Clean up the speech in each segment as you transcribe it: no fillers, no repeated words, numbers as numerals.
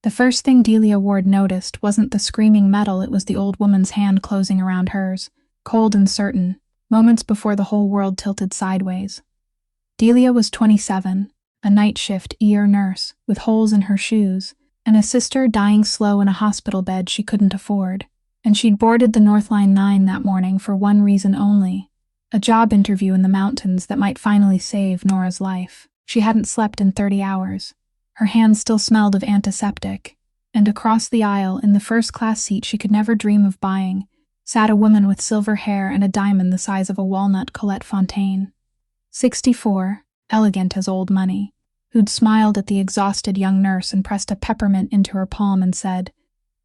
The first thing Delia Ward noticed wasn't the screaming metal, it was the old woman's hand closing around hers, cold and certain, moments before the whole world tilted sideways. Delia was 27, a night shift ER nurse, with holes in her shoes, and a sister dying slow in a hospital bed she couldn't afford. And she'd boarded the Northline 9 that morning for one reason only, a job interview in the mountains that might finally save Nora's life. She hadn't slept in 30 hours. Her hands still smelled of antiseptic, and across the aisle, in the first-class seat she could never dream of buying, sat a woman with silver hair and a diamond the size of a walnut, Colette Fontaine. 64, elegant as old money, who'd smiled at the exhausted young nurse and pressed a peppermint into her palm and said,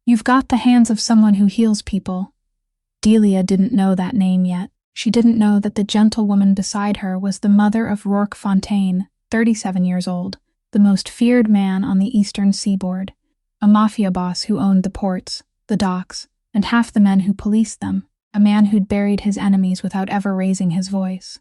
"You've got the hands of someone who heals people." Delia didn't know that name yet. She didn't know that the gentlewoman beside her was the mother of Rourke Fontaine, 37 years old, the most feared man on the eastern seaboard, a Mafia boss who owned the ports, the docks, and half the men who policed them, a man who'd buried his enemies without ever raising his voice.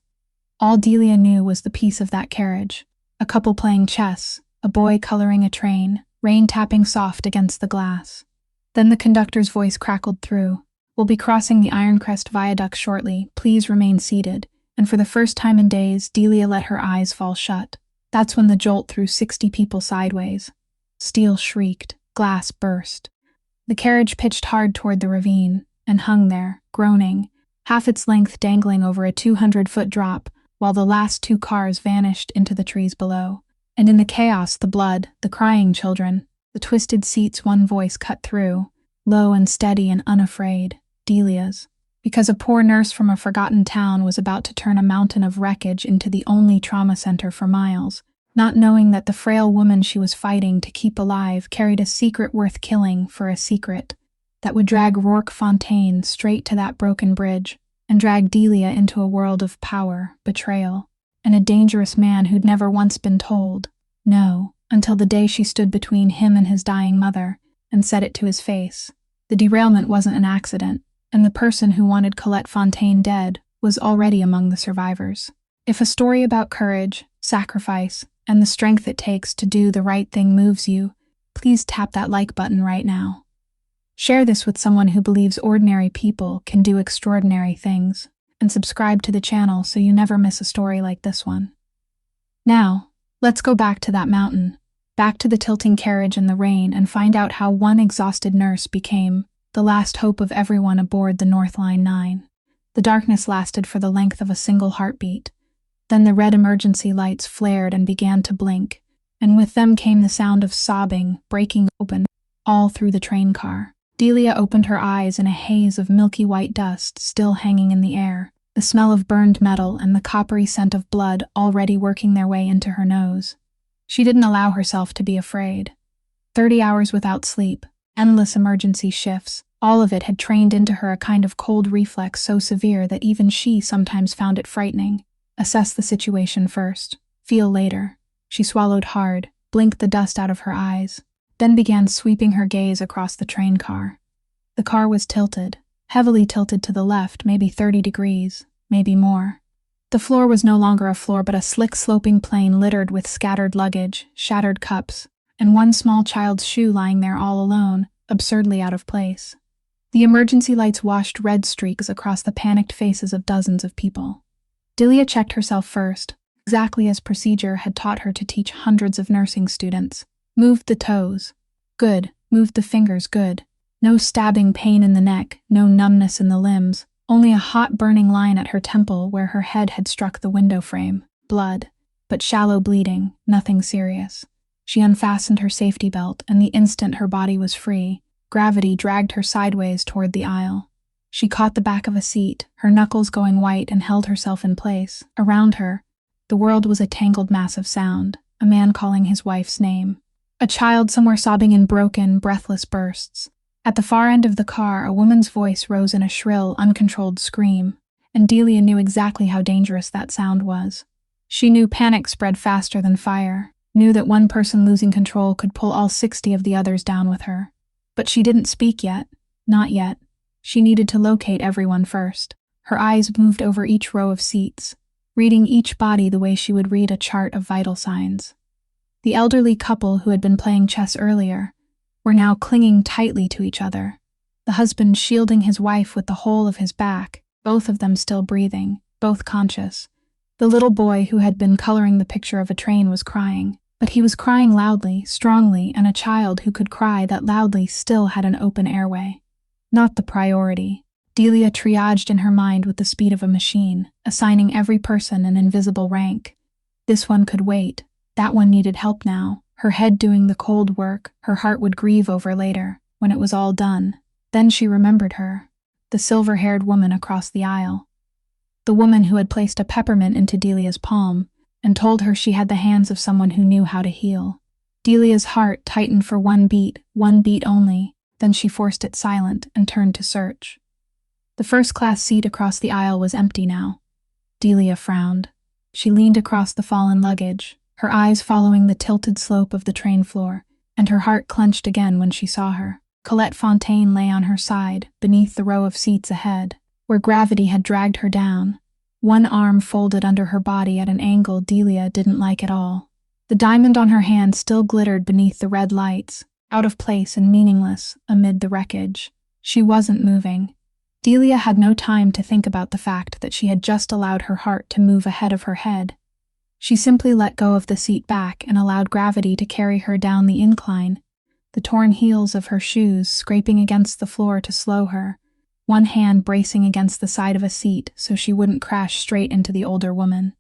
All Delia knew was the peace of that carriage, a couple playing chess, a boy coloring a train, rain tapping soft against the glass. Then the conductor's voice crackled through. "We'll be crossing the Ironcrest viaduct shortly, please remain seated," and for the first time in days, Delia let her eyes fall shut. That's when the jolt threw 60 people sideways. Steel shrieked, glass burst. The carriage pitched hard toward the ravine, and hung there, groaning, half its length dangling over a 200-foot drop, while the last 2 cars vanished into the trees below. And in the chaos, the blood, the crying children, the twisted seats, one voice cut through, low and steady and unafraid, Delia's, because a poor nurse from a forgotten town was about to turn a mountain of wreckage into the only trauma center for miles, not knowing that the frail woman she was fighting to keep alive carried a secret worth killing for a secret that would drag Rourke Fontaine straight to that broken bridge and drag Delia into a world of power, betrayal, and a dangerous man who'd never once been told no, until the day she stood between him and his dying mother and said it to his face. The derailment wasn't an accident, and the person who wanted Colette Fontaine dead was already among the survivors. If a story about courage, sacrifice, and the strength it takes to do the right thing moves you, please tap that like button right now. Share this with someone who believes ordinary people can do extraordinary things, and subscribe to the channel so you never miss a story like this one. Now, let's go back to that mountain, back to the tilting carriage in the rain, and find out how one exhausted nurse became the last hope of everyone aboard the Northline 9. The darkness lasted for the length of a single heartbeat. Then the red emergency lights flared and began to blink, and with them came the sound of sobbing, breaking open, all through the train car. Delia opened her eyes in a haze of milky white dust still hanging in the air, the smell of burned metal and the coppery scent of blood already working their way into her nose. She didn't allow herself to be afraid. 30 hours without sleep, endless emergency shifts, all of it had trained into her a kind of cold reflex so severe that even she sometimes found it frightening. Assess the situation first, feel later. She swallowed hard, blinked the dust out of her eyes, then began sweeping her gaze across the train car. The car was tilted, heavily tilted to the left, maybe 30 degrees, maybe more. The floor was no longer a floor but a slick sloping plane littered with scattered luggage, shattered cups, and one small child's shoe lying there all alone, absurdly out of place. The emergency lights washed red streaks across the panicked faces of dozens of people. Delia checked herself first, exactly as procedure had taught her to teach hundreds of nursing students. Moved the toes. Good. Moved the fingers. Good. No stabbing pain in the neck, no numbness in the limbs, only a hot burning line at her temple where her head had struck the window frame. Blood, but shallow bleeding, nothing serious. She unfastened her safety belt, and the instant her body was free, gravity dragged her sideways toward the aisle. She caught the back of a seat, her knuckles going white, and held herself in place. Around her, the world was a tangled mass of sound, a man calling his wife's name. A child somewhere sobbing in broken, breathless bursts. At the far end of the car, a woman's voice rose in a shrill, uncontrolled scream, and Delia knew exactly how dangerous that sound was. She knew panic spread faster than fire, knew that one person losing control could pull all 60 of the others down with her. But she didn't speak yet. Not yet. She needed to locate everyone first. Her eyes moved over each row of seats, reading each body the way she would read a chart of vital signs. The elderly couple who had been playing chess earlier, were now clinging tightly to each other, the husband shielding his wife with the whole of his back, both of them still breathing, both conscious. The little boy who had been coloring the picture of a train was crying, but he was crying loudly, strongly, and a child who could cry that loudly still had an open airway. Not the priority. Delia triaged in her mind with the speed of a machine, assigning every person an invisible rank. This one could wait. That one needed help now. Her head doing the cold work, her heart would grieve over later, when it was all done. Then she remembered her. The silver-haired woman across the aisle. The woman who had placed a peppermint into Delia's palm and told her she had the hands of someone who knew how to heal. Delia's heart tightened for one beat only, then she forced it silent and turned to search. The first-class seat across the aisle was empty now. Delia frowned. She leaned across the fallen luggage, her eyes following the tilted slope of the train floor, and her heart clenched again when she saw her. Colette Fontaine lay on her side, beneath the row of seats ahead, where gravity had dragged her down. One arm folded under her body at an angle Delia didn't like at all. The diamond on her hand still glittered beneath the red lights, out of place and meaningless amid the wreckage. She wasn't moving. Delia had no time to think about the fact that she had just allowed her heart to move ahead of her head. She simply let go of the seat back and allowed gravity to carry her down the incline, the torn heels of her shoes scraping against the floor to slow her, one hand bracing against the side of a seat so she wouldn't crash straight into the older woman.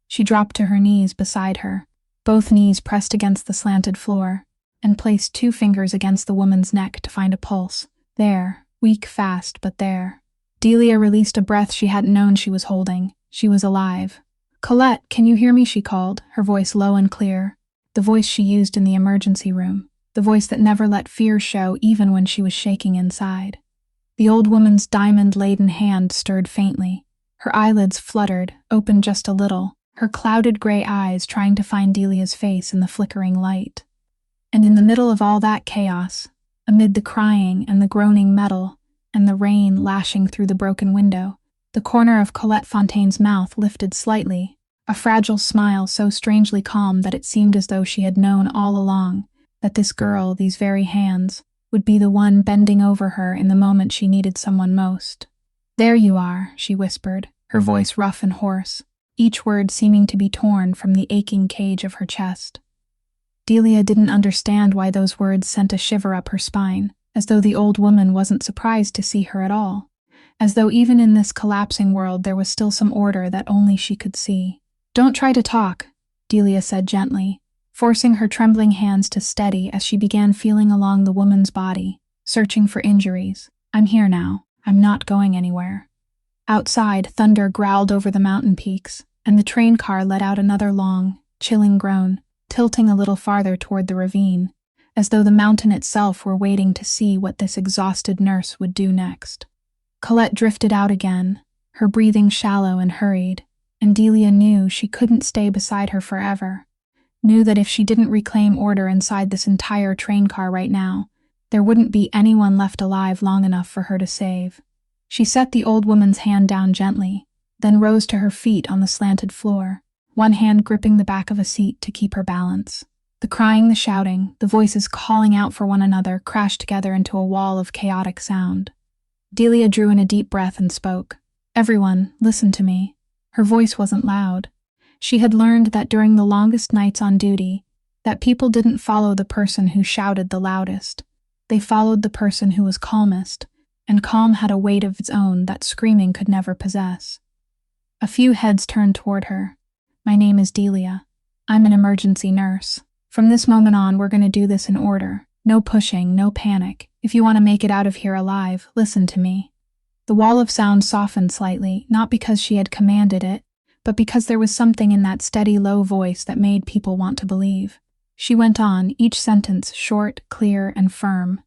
She dropped to her knees beside her, both knees pressed against the slanted floor, and placed 2 fingers against the woman's neck to find a pulse. There, weak, fast, but there. Delia released a breath she hadn't known she was holding. She was alive. "Colette, can you hear me?" she called, her voice low and clear. The voice she used in the emergency room. The voice that never let fear show even when she was shaking inside. The old woman's diamond-laden hand stirred faintly. Her eyelids fluttered, opened just a little, her clouded gray eyes trying to find Delia's face in the flickering light. And in the middle of all that chaos, amid the crying and the groaning metal, and the rain lashing through the broken window, the corner of Colette Fontaine's mouth lifted slightly, a fragile smile so strangely calm that it seemed as though she had known all along that this girl, these very hands, would be the one bending over her in the moment she needed someone most. "There you are," she whispered, her voice rough and hoarse, each word seeming to be torn from the aching cage of her chest. Delia didn't understand why those words sent a shiver up her spine, as though the old woman wasn't surprised to see her at all, as though even in this collapsing world there was still some order that only she could see. "Don't try to talk," Delia said gently, forcing her trembling hands to steady as she began feeling along the woman's body, searching for injuries. "I'm here now. I'm not going anywhere." Outside, thunder growled over the mountain peaks, and the train car let out another long, chilling groan, tilting a little farther toward the ravine, as though the mountain itself were waiting to see what this exhausted nurse would do next. Colette drifted out again, her breathing shallow and hurried, and Delia knew she couldn't stay beside her forever. Knew that if she didn't reclaim order inside this entire train car right now, there wouldn't be anyone left alive long enough for her to save. She set the old woman's hand down gently, then rose to her feet on the slanted floor, one hand gripping the back of a seat to keep her balance. The crying, the shouting, the voices calling out for one another crashed together into a wall of chaotic sound. Delia drew in a deep breath and spoke. "Everyone, listen to me." Her voice wasn't loud. She had learned that during the longest nights on duty, that people didn't follow the person who shouted the loudest. They followed the person who was calmest, and calm had a weight of its own that screaming could never possess. A few heads turned toward her. "My name is Delia. I'm an emergency nurse. From this moment on, we're going to do this in order. No pushing, no panic. If you want to make it out of here alive, listen to me." The wall of sound softened slightly, not because she had commanded it, but because there was something in that steady, low voice that made people want to believe. She went on, each sentence short, clear, and firm.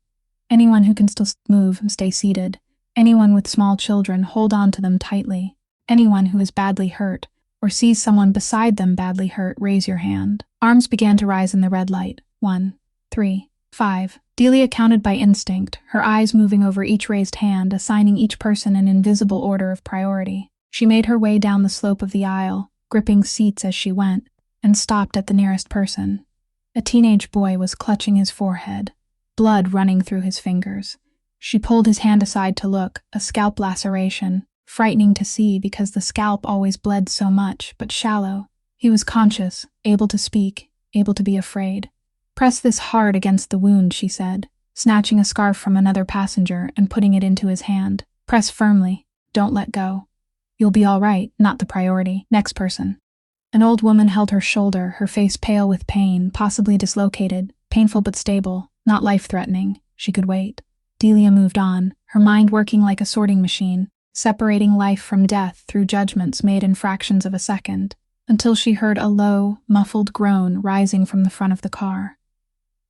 "Anyone who can still move, stay seated. Anyone with small children, hold on to them tightly. Anyone who is badly hurt, or sees someone beside them badly hurt, raise your hand." Arms began to rise in the red light. 1, 3, 5. Delia counted by instinct, her eyes moving over each raised hand, assigning each person an invisible order of priority. She made her way down the slope of the aisle, gripping seats as she went, and stopped at the nearest person. A teenage boy was clutching his forehead. blood running through his fingers. She pulled his hand aside to look, a scalp laceration, frightening to see because the scalp always bled so much, but shallow. He was conscious, able to speak, able to be afraid. "Press this hard against the wound," she said, snatching a scarf from another passenger and putting it into his hand. "Press firmly. Don't let go. You'll be all right, not the priority. Next person." An old woman held her shoulder, her face pale with pain, possibly dislocated, painful but stable, not life-threatening. She could wait. Delia moved on, her mind working like a sorting machine, separating life from death through judgments made in fractions of a second, until she heard a low, muffled groan rising from the front of the car.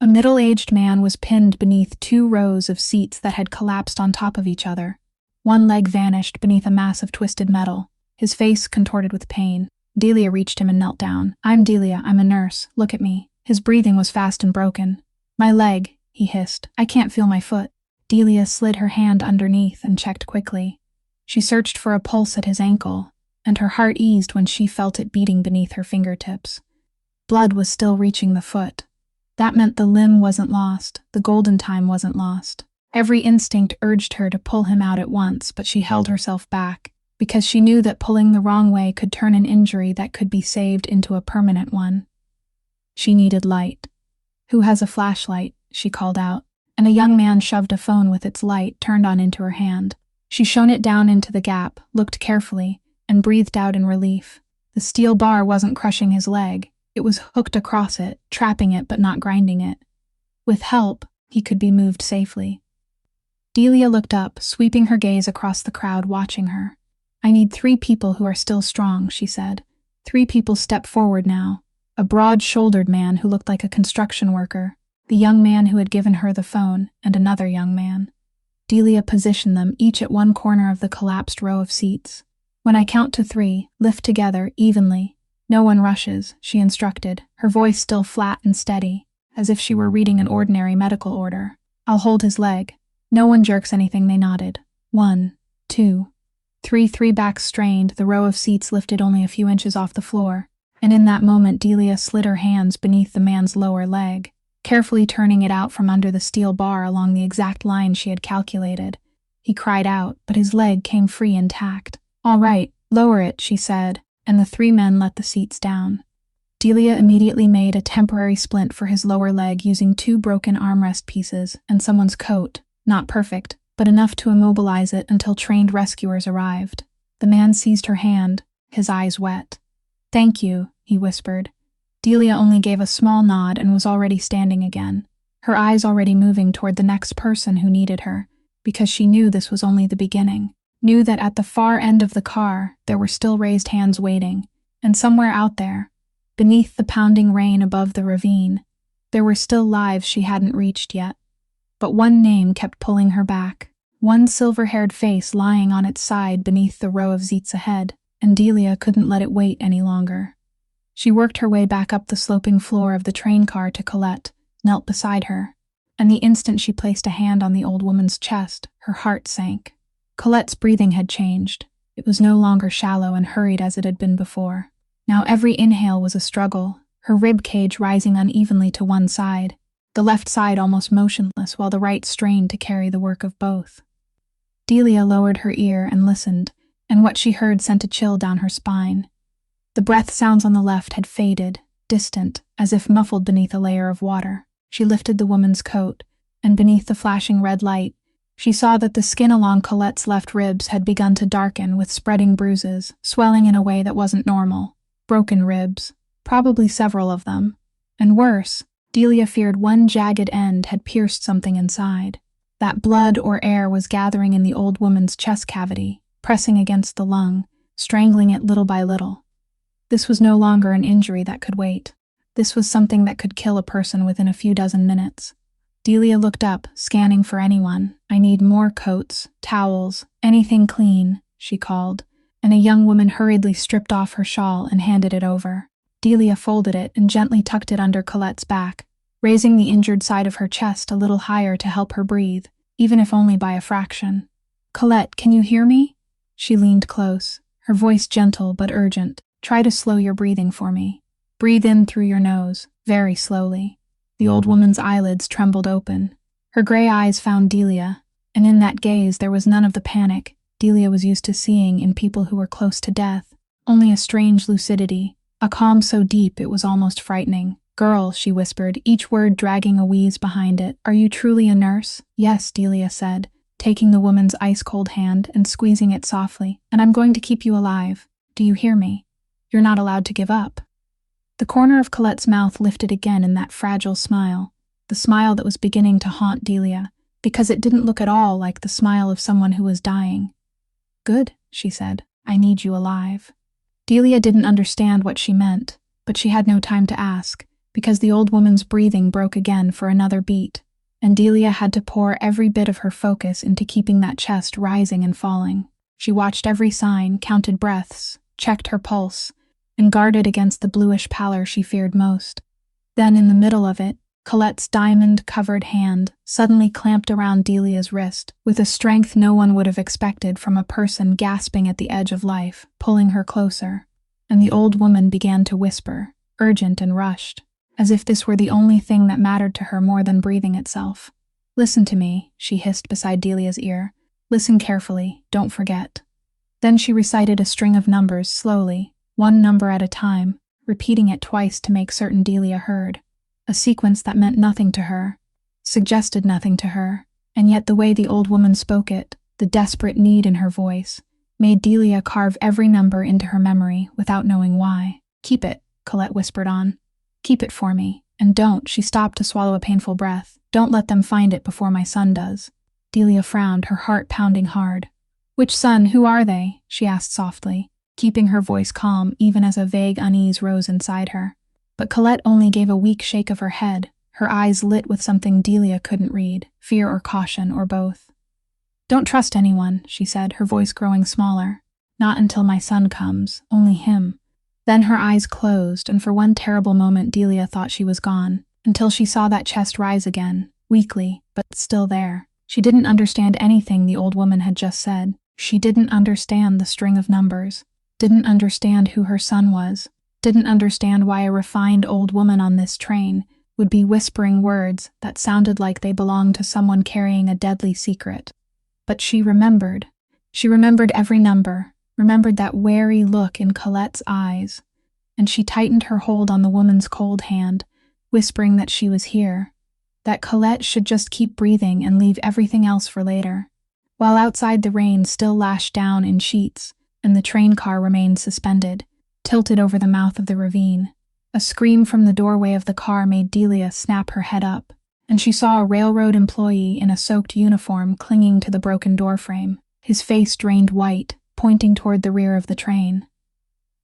A middle-aged man was pinned beneath 2 rows of seats that had collapsed on top of each other. One leg vanished beneath a mass of twisted metal, his face contorted with pain. Delia reached him and knelt down. "I'm Delia, I'm a nurse. Look at me." His breathing was fast and broken. "My leg," he hissed. "I can't feel my foot." Delia slid her hand underneath and checked quickly. She searched for a pulse at his ankle, and her heart eased when she felt it beating beneath her fingertips. Blood was still reaching the foot. That meant the limb wasn't lost, the golden time wasn't lost. Every instinct urged her to pull him out at once, but she held herself back, because she knew that pulling the wrong way could turn an injury that could be saved into a permanent one. She needed light. "Who has a flashlight?" she called out, and a young man shoved a phone with its light turned on into her hand. She shone it down into the gap, looked carefully, and breathed out in relief. The steel bar wasn't crushing his leg. It was hooked across it, trapping it but not grinding it. With help, he could be moved safely. Delia looked up, sweeping her gaze across the crowd watching her. "I need 3 people who are still strong," she said. 3 people step forward now. A broad-shouldered man who looked like a construction worker, the young man who had given her the phone, and another young man. Delia positioned them each at one corner of the collapsed row of seats. "When I count to 3, lift together, evenly. No one rushes," she instructed, her voice still flat and steady, as if she were reading an ordinary medical order. "I'll hold his leg. No one jerks anything," they nodded. 1, 2, 3, 3 backs strained, the row of seats lifted only a few inches off the floor, and in that moment Delia slid her hands beneath the man's lower leg, carefully turning it out from under the steel bar along the exact line she had calculated. He cried out, but his leg came free intact. "All right, lower it," she said, and the 3 men let the seats down. Delia immediately made a temporary splint for his lower leg using 2 broken armrest pieces and someone's coat, not perfect, but enough to immobilize it until trained rescuers arrived. The man seized her hand, his eyes wet. "Thank you," he whispered. Delia only gave a small nod and was already standing again, her eyes already moving toward the next person who needed her, because she knew this was only the beginning. Knew that at the far end of the car, there were still raised hands waiting, and somewhere out there, beneath the pounding rain above the ravine, there were still lives she hadn't reached yet. But one name kept pulling her back, one silver-haired face lying on its side beneath the row of seats ahead, and Delia couldn't let it wait any longer. She worked her way back up the sloping floor of the train car to Colette, knelt beside her, and the instant she placed a hand on the old woman's chest, her heart sank. Colette's breathing had changed. It was no longer shallow and hurried as it had been before. Now every inhale was a struggle, her rib cage rising unevenly to one side, the left side almost motionless while the right strained to carry the work of both. Delia lowered her ear and listened, and what she heard sent a chill down her spine. The breath sounds on the left had faded, distant, as if muffled beneath a layer of water. She lifted the woman's coat, and beneath the flashing red light, she saw that the skin along Colette's left ribs had begun to darken with spreading bruises, swelling in a way that wasn't normal. Broken ribs, probably several of them. And worse, Delia feared one jagged end had pierced something inside. That blood or air was gathering in the old woman's chest cavity, pressing against the lung, strangling it little by little. This was no longer an injury that could wait. This was something that could kill a person within a few dozen minutes. Delia looked up, scanning for anyone. "I need more coats, towels, anything clean," she called, and a young woman hurriedly stripped off her shawl and handed it over. Delia folded it and gently tucked it under Colette's back, raising the injured side of her chest a little higher to help her breathe, even if only by a fraction. "Colette, can you hear me?" She leaned close, her voice gentle but urgent. "Try to slow your breathing for me. Breathe in through your nose, very slowly." The old woman's eyelids trembled open. Her gray eyes found Delia, and in that gaze there was none of the panic Delia was used to seeing in people who were close to death, only a strange lucidity, a calm so deep it was almost frightening. "Girl," she whispered, each word dragging a wheeze behind it, "are you truly a nurse?" "Yes," Delia said, taking the woman's ice-cold hand and squeezing it softly, "and I'm going to keep you alive. Do you hear me? You're not allowed to give up." The corner of Colette's mouth lifted again in that fragile smile, the smile that was beginning to haunt Delia, because it didn't look at all like the smile of someone who was dying. "Good," she said. "I need you alive." Delia didn't understand what she meant, but she had no time to ask, because the old woman's breathing broke again for another beat, and Delia had to pour every bit of her focus into keeping that chest rising and falling. She watched every sign, counted breaths, checked her pulse, and guarded against the bluish pallor she feared most. Then, in the middle of it, Colette's diamond-covered hand suddenly clamped around Delia's wrist, with a strength no one would have expected from a person gasping at the edge of life, pulling her closer. And the old woman began to whisper, urgent and rushed, as if this were the only thing that mattered to her more than breathing itself. "Listen to me," she hissed beside Delia's ear. "Listen carefully, don't forget." Then she recited a string of numbers slowly, one number at a time, repeating it twice to make certain Delia heard. A sequence that meant nothing to her, suggested nothing to her, and yet the way the old woman spoke it, the desperate need in her voice, made Delia carve every number into her memory without knowing why. "Keep it," Colette whispered on. "Keep it for me. And don't," she stopped to swallow a painful breath, "don't let them find it before my son does." Delia frowned, her heart pounding hard. "Which son? Who are they?" she asked softly, keeping her voice calm even as a vague unease rose inside her. But Colette only gave a weak shake of her head, her eyes lit with something Delia couldn't read, fear or caution or both. "Don't trust anyone," she said, her voice growing smaller. "Not until my son comes, only him." Then her eyes closed, and for one terrible moment Delia thought she was gone, until she saw that chest rise again, weakly, but still there. She didn't understand anything the old woman had just said. She didn't understand the string of numbers, didn't understand who her son was, didn't understand why a refined old woman on this train would be whispering words that sounded like they belonged to someone carrying a deadly secret. But she remembered. She remembered every number, remembered that wary look in Colette's eyes, and she tightened her hold on the woman's cold hand, whispering that she was here, that Colette should just keep breathing and leave everything else for later. While outside the rain still lashed down in sheets, and the train car remained suspended, tilted over the mouth of the ravine. A scream from the doorway of the car made Delia snap her head up, and she saw a railroad employee in a soaked uniform clinging to the broken doorframe, his face drained white, pointing toward the rear of the train.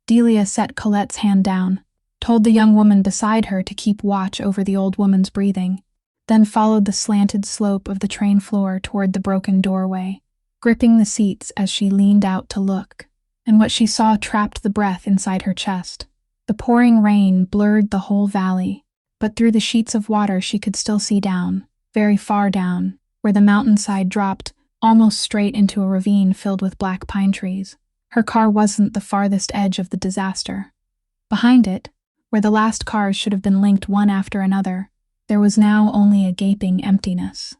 Delia set Colette's hand down, told the young woman beside her to keep watch over the old woman's breathing, then followed the slanted slope of the train floor toward the broken doorway, gripping the seats as she leaned out to look. And what she saw trapped the breath inside her chest. The pouring rain blurred the whole valley, but through the sheets of water she could still see down, very far down, where the mountainside dropped almost straight into a ravine filled with black pine trees. Her car wasn't the farthest edge of the disaster. Behind it, where the last cars should have been linked one after another, there was now only a gaping emptiness.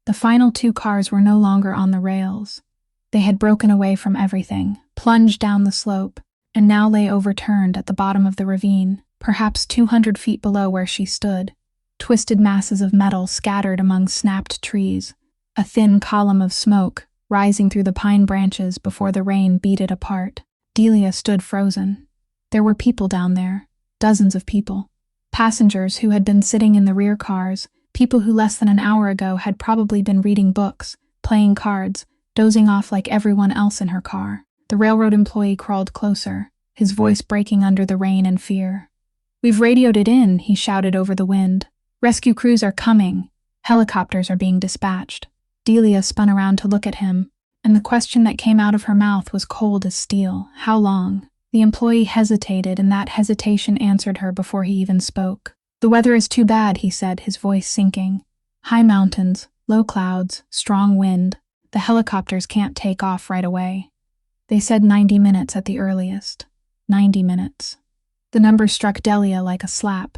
The final two cars were no longer on the rails. They had broken away from everything, plunged down the slope, and now lay overturned at the bottom of the ravine, perhaps 200 feet below where she stood. Twisted masses of metal scattered among snapped trees, a thin column of smoke rising through the pine branches before the rain beat it apart. Delia stood frozen. There were people down there, dozens of people. Passengers who had been sitting in the rear cars, people who less than an hour ago had probably been reading books, playing cards, dozing off like everyone else in her car. The railroad employee crawled closer, his voice breaking under the rain and fear. "We've radioed it in," he shouted over the wind. "Rescue crews are coming. Helicopters are being dispatched." Delia spun around to look at him, and the question that came out of her mouth was cold as steel. How long? The employee hesitated, and that hesitation answered her before he even spoke. "The weather is too bad," he said, his voice sinking. "High mountains, low clouds, strong wind. The helicopters can't take off right away. They said 90 minutes at the earliest. 90 minutes. The number struck Delia like a slap.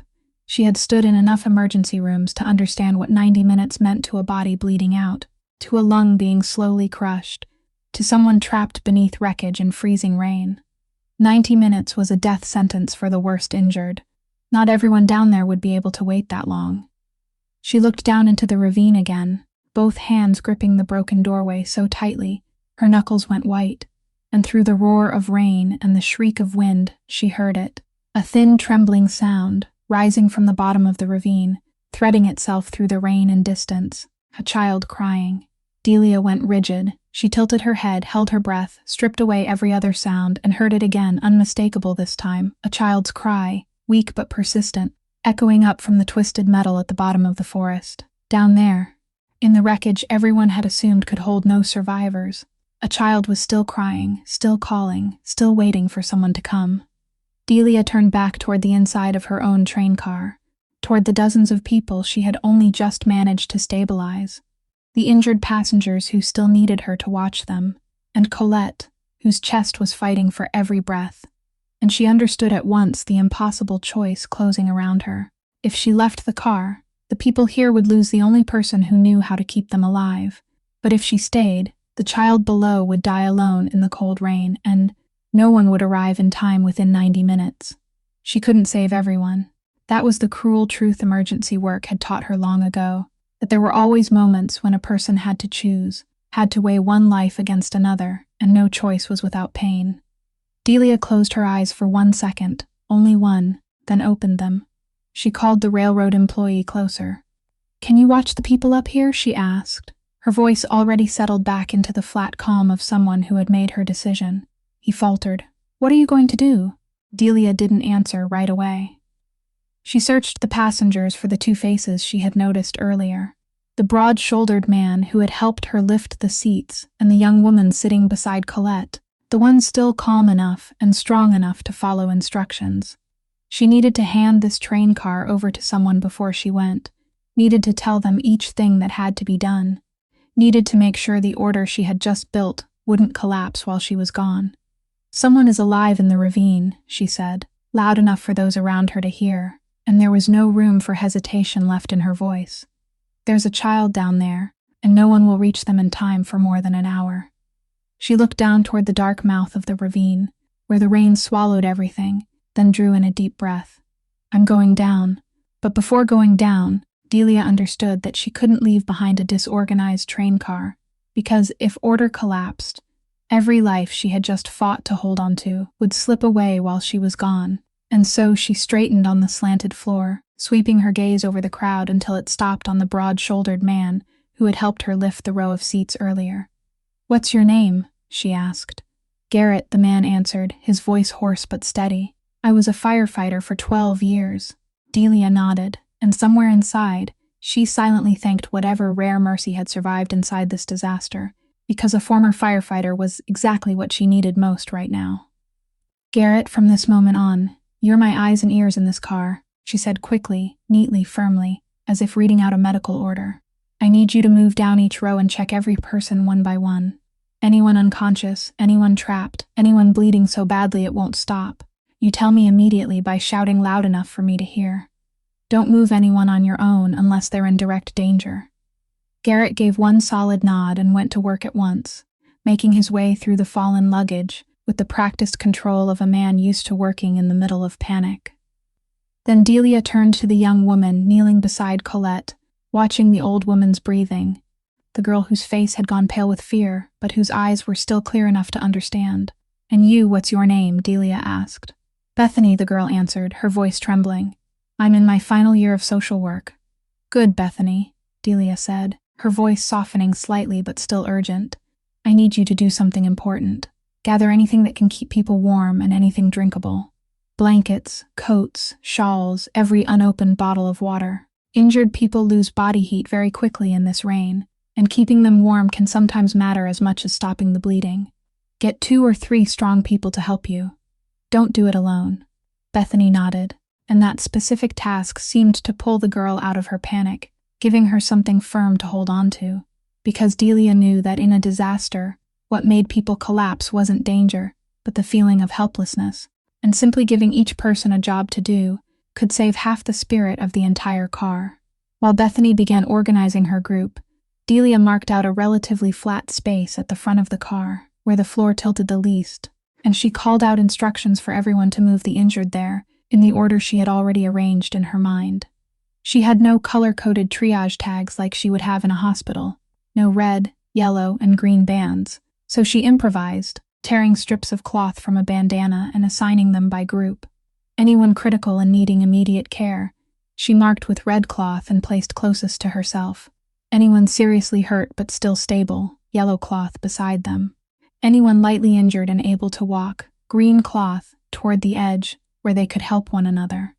She had stood in enough emergency rooms to understand what 90 minutes meant to a body bleeding out, to a lung being slowly crushed, to someone trapped beneath wreckage in freezing rain. 90 minutes was a death sentence for the worst injured. Not everyone down there would be able to wait that long. She looked down into the ravine again, both hands gripping the broken doorway so tightly, her knuckles went white, and through the roar of rain and the shriek of wind, she heard it. A thin, trembling sound, rising from the bottom of the ravine, threading itself through the rain and distance. A child crying. Delia went rigid. She tilted her head, held her breath, stripped away every other sound, and heard it again, unmistakable this time. A child's cry, weak but persistent, echoing up from the twisted metal at the bottom of the forest. Down there, in the wreckage everyone had assumed could hold no survivors, a child was still crying, still calling, still waiting for someone to come. Delia turned back toward the inside of her own train car, toward the dozens of people she had only just managed to stabilize, the injured passengers who still needed her to watch them, and Colette, whose chest was fighting for every breath. And she understood at once the impossible choice closing around her. If she left the car, the people here would lose the only person who knew how to keep them alive. But if she stayed, the child below would die alone in the cold rain, and no one would arrive in time within 90 minutes. She couldn't save everyone. That was the cruel truth emergency work had taught her long ago, that there were always moments when a person had to choose, had to weigh one life against another, and no choice was without pain. Delia closed her eyes for 1 second, only one, then opened them. She called the railroad employee closer. "Can you watch the people up here?" she asked, her voice already settled back into the flat calm of someone who had made her decision. He faltered. "What are you going to do?" Delia didn't answer right away. She searched the passengers for the two faces she had noticed earlier. The broad-shouldered man who had helped her lift the seats and the young woman sitting beside Colette, the one still calm enough and strong enough to follow instructions. She needed to hand this train car over to someone before she went, needed to tell them each thing that had to be done, needed to make sure the order she had just built wouldn't collapse while she was gone. "Someone is alive in the ravine," she said, loud enough for those around her to hear, and there was no room for hesitation left in her voice. "There's a child down there, and no one will reach them in time for more than an hour." She looked down toward the dark mouth of the ravine, where the rain swallowed everything, then drew in a deep breath. "I'm going down." But before going down, Delia understood that she couldn't leave behind a disorganized train car, because if order collapsed, every life she had just fought to hold onto would slip away while she was gone. And so she straightened on the slanted floor, sweeping her gaze over the crowd until it stopped on the broad-shouldered man who had helped her lift the row of seats earlier. "What's your name?" she asked. "Garrett," the man answered, his voice hoarse but steady. "I was a firefighter for 12 years. Delia nodded, and somewhere inside, she silently thanked whatever rare mercy had survived inside this disaster, because a former firefighter was exactly what she needed most right now. "Garrett, from this moment on, you're my eyes and ears in this car," she said quickly, neatly, firmly, as if reading out a medical order. "I need you to move down each row and check every person one by one. Anyone unconscious, anyone trapped, anyone bleeding so badly it won't stop. You tell me immediately by shouting loud enough for me to hear. Don't move anyone on your own unless they're in direct danger." Garrett gave one solid nod and went to work at once, making his way through the fallen luggage with the practiced control of a man used to working in the middle of panic. Then Delia turned to the young woman kneeling beside Colette, watching the old woman's breathing, the girl whose face had gone pale with fear, but whose eyes were still clear enough to understand. "And you, what's your name?" Delia asked. "Bethany," the girl answered, her voice trembling. "I'm in my final year of social work." "Good, Bethany," Delia said, her voice softening slightly but still urgent. "I need you to do something important. Gather anything that can keep people warm and anything drinkable. Blankets, coats, shawls, every unopened bottle of water. Injured people lose body heat very quickly in this rain, and keeping them warm can sometimes matter as much as stopping the bleeding. Get 2 or 3 strong people to help you. Don't do it alone." Bethany nodded, and that specific task seemed to pull the girl out of her panic, giving her something firm to hold on to, because Delia knew that in a disaster, what made people collapse wasn't danger, but the feeling of helplessness, and simply giving each person a job to do could save half the spirit of the entire car. While Bethany began organizing her group, Delia marked out a relatively flat space at the front of the car, where the floor tilted the least, and she called out instructions for everyone to move the injured there, in the order she had already arranged in her mind. She had no color-coded triage tags like she would have in a hospital, no red, yellow, and green bands, so she improvised, tearing strips of cloth from a bandana and assigning them by group. Anyone critical and needing immediate care, she marked with red cloth and placed closest to herself. Anyone seriously hurt but still stable, yellow cloth beside them. Anyone lightly injured and able to walk, green cloth, toward the edge, where they could help one another.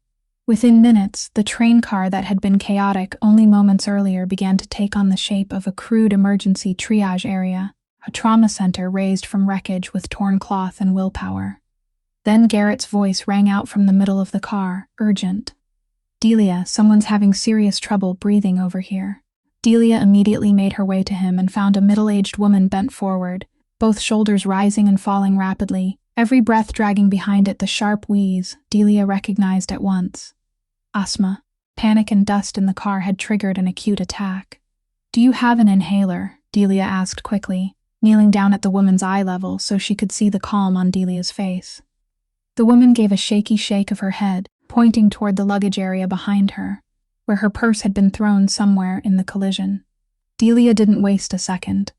Within minutes, the train car that had been chaotic only moments earlier began to take on the shape of a crude emergency triage area, a trauma center raised from wreckage with torn cloth and willpower. Then Garrett's voice rang out from the middle of the car, urgent. "Delia, someone's having serious trouble breathing over here." Delia immediately made her way to him and found a middle-aged woman bent forward, both shoulders rising and falling rapidly, every breath dragging behind it the sharp wheeze Delia recognized at once. Asthma. Panic and dust in the car had triggered an acute attack. "Do you have an inhaler?" Delia asked quickly, kneeling down at the woman's eye level so she could see the calm on Delia's face. The woman gave a shaky shake of her head, pointing toward the luggage area behind her, where her purse had been thrown somewhere in the collision. Delia didn't waste a second.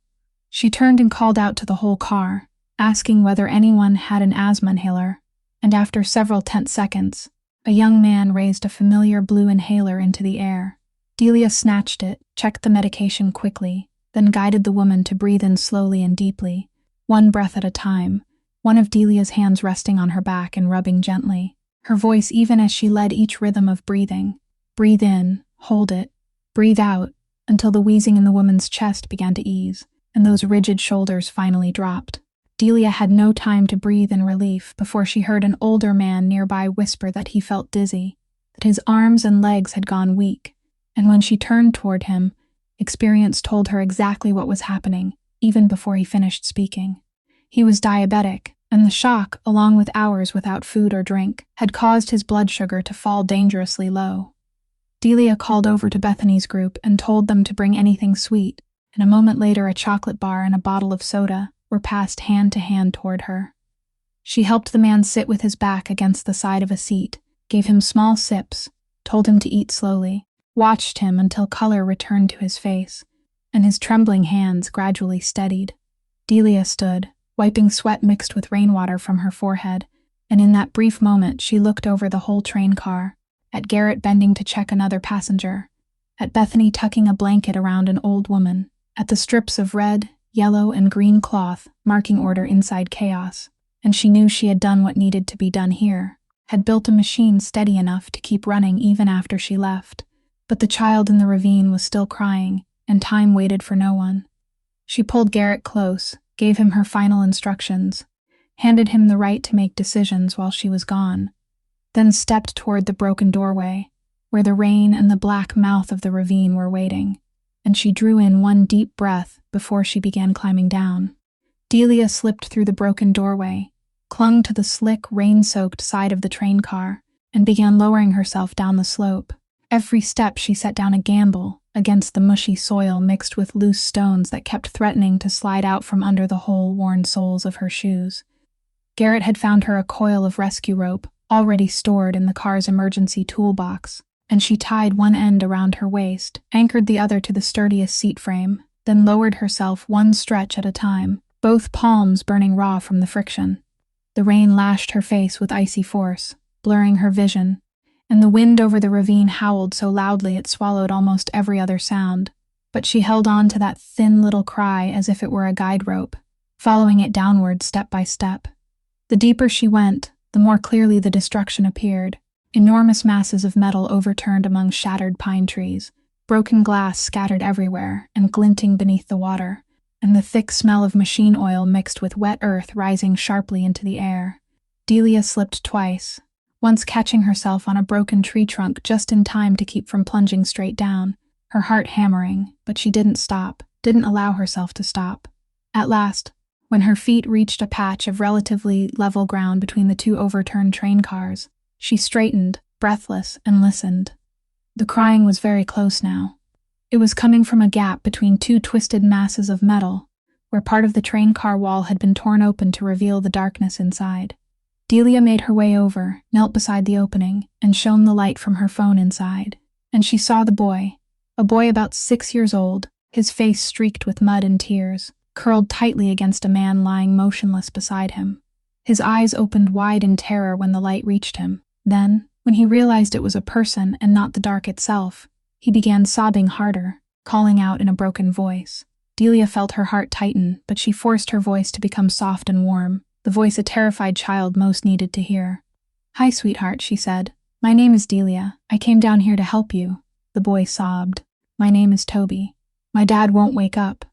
She turned and called out to the whole car, asking whether anyone had an asthma inhaler, and after several tense seconds, a young man raised a familiar blue inhaler into the air. Delia snatched it, checked the medication quickly, then guided the woman to breathe in slowly and deeply, one breath at a time, one of Delia's hands resting on her back and rubbing gently, her voice even as she led each rhythm of breathing. Breathe in, hold it, breathe out, until the wheezing in the woman's chest began to ease, and those rigid shoulders finally dropped. Delia had no time to breathe in relief before she heard an older man nearby whisper that he felt dizzy, that his arms and legs had gone weak, and when she turned toward him, experience told her exactly what was happening, even before he finished speaking. He was diabetic, and the shock, along with hours without food or drink, had caused his blood sugar to fall dangerously low. Delia called over to Bethany's group and told them to bring anything sweet, and a moment later a chocolate bar and a bottle of soda were passed hand to hand toward her. She helped the man sit with his back against the side of a seat, gave him small sips, told him to eat slowly, watched him until color returned to his face, and his trembling hands gradually steadied. Delia stood, wiping sweat mixed with rainwater from her forehead, and in that brief moment she looked over the whole train car, at Garrett bending to check another passenger, at Bethany tucking a blanket around an old woman, at the strips of red, yellow, and green cloth marking order inside chaos, and she knew she had done what needed to be done here, had built a machine steady enough to keep running even after she left. But the child in the ravine was still crying, and time waited for no one. She pulled Garrett close, gave him her final instructions, handed him the right to make decisions while she was gone, then stepped toward the broken doorway, where the rain and the black mouth of the ravine were waiting, and she drew in one deep breath before she began climbing down. Delia slipped through the broken doorway, clung to the slick, rain-soaked side of the train car, and began lowering herself down the slope. Every step she set down a gamble against the mushy soil mixed with loose stones that kept threatening to slide out from under the hole-worn soles of her shoes. Garrett had found her a coil of rescue rope, already stored in the car's emergency toolbox, and she tied one end around her waist, anchored the other to the sturdiest seat frame, then lowered herself one stretch at a time, both palms burning raw from the friction. The rain lashed her face with icy force, blurring her vision, and the wind over the ravine howled so loudly it swallowed almost every other sound, but she held on to that thin little cry as if it were a guide rope, following it downward step by step. The deeper she went, the more clearly the destruction appeared. Enormous masses of metal overturned among shattered pine trees, broken glass scattered everywhere and glinting beneath the water, and the thick smell of machine oil mixed with wet earth rising sharply into the air. Delia slipped twice, once catching herself on a broken tree trunk just in time to keep from plunging straight down, her heart hammering, but she didn't stop, didn't allow herself to stop. At last, when her feet reached a patch of relatively level ground between the two overturned train cars, she straightened, breathless, and listened. The crying was very close now. It was coming from a gap between two twisted masses of metal, where part of the train car wall had been torn open to reveal the darkness inside. Delia made her way over, knelt beside the opening, and shone the light from her phone inside. And she saw the boy, a boy about 6 years old, his face streaked with mud and tears, curled tightly against a man lying motionless beside him. His eyes opened wide in terror when the light reached him. Then, when he realized it was a person and not the dark itself, he began sobbing harder, calling out in a broken voice. Delia felt her heart tighten, but she forced her voice to become soft and warm, the voice a terrified child most needed to hear. "Hi, sweetheart," she said. "My name is Delia. I came down here to help you." The boy sobbed. "My name is Toby. My dad won't wake up.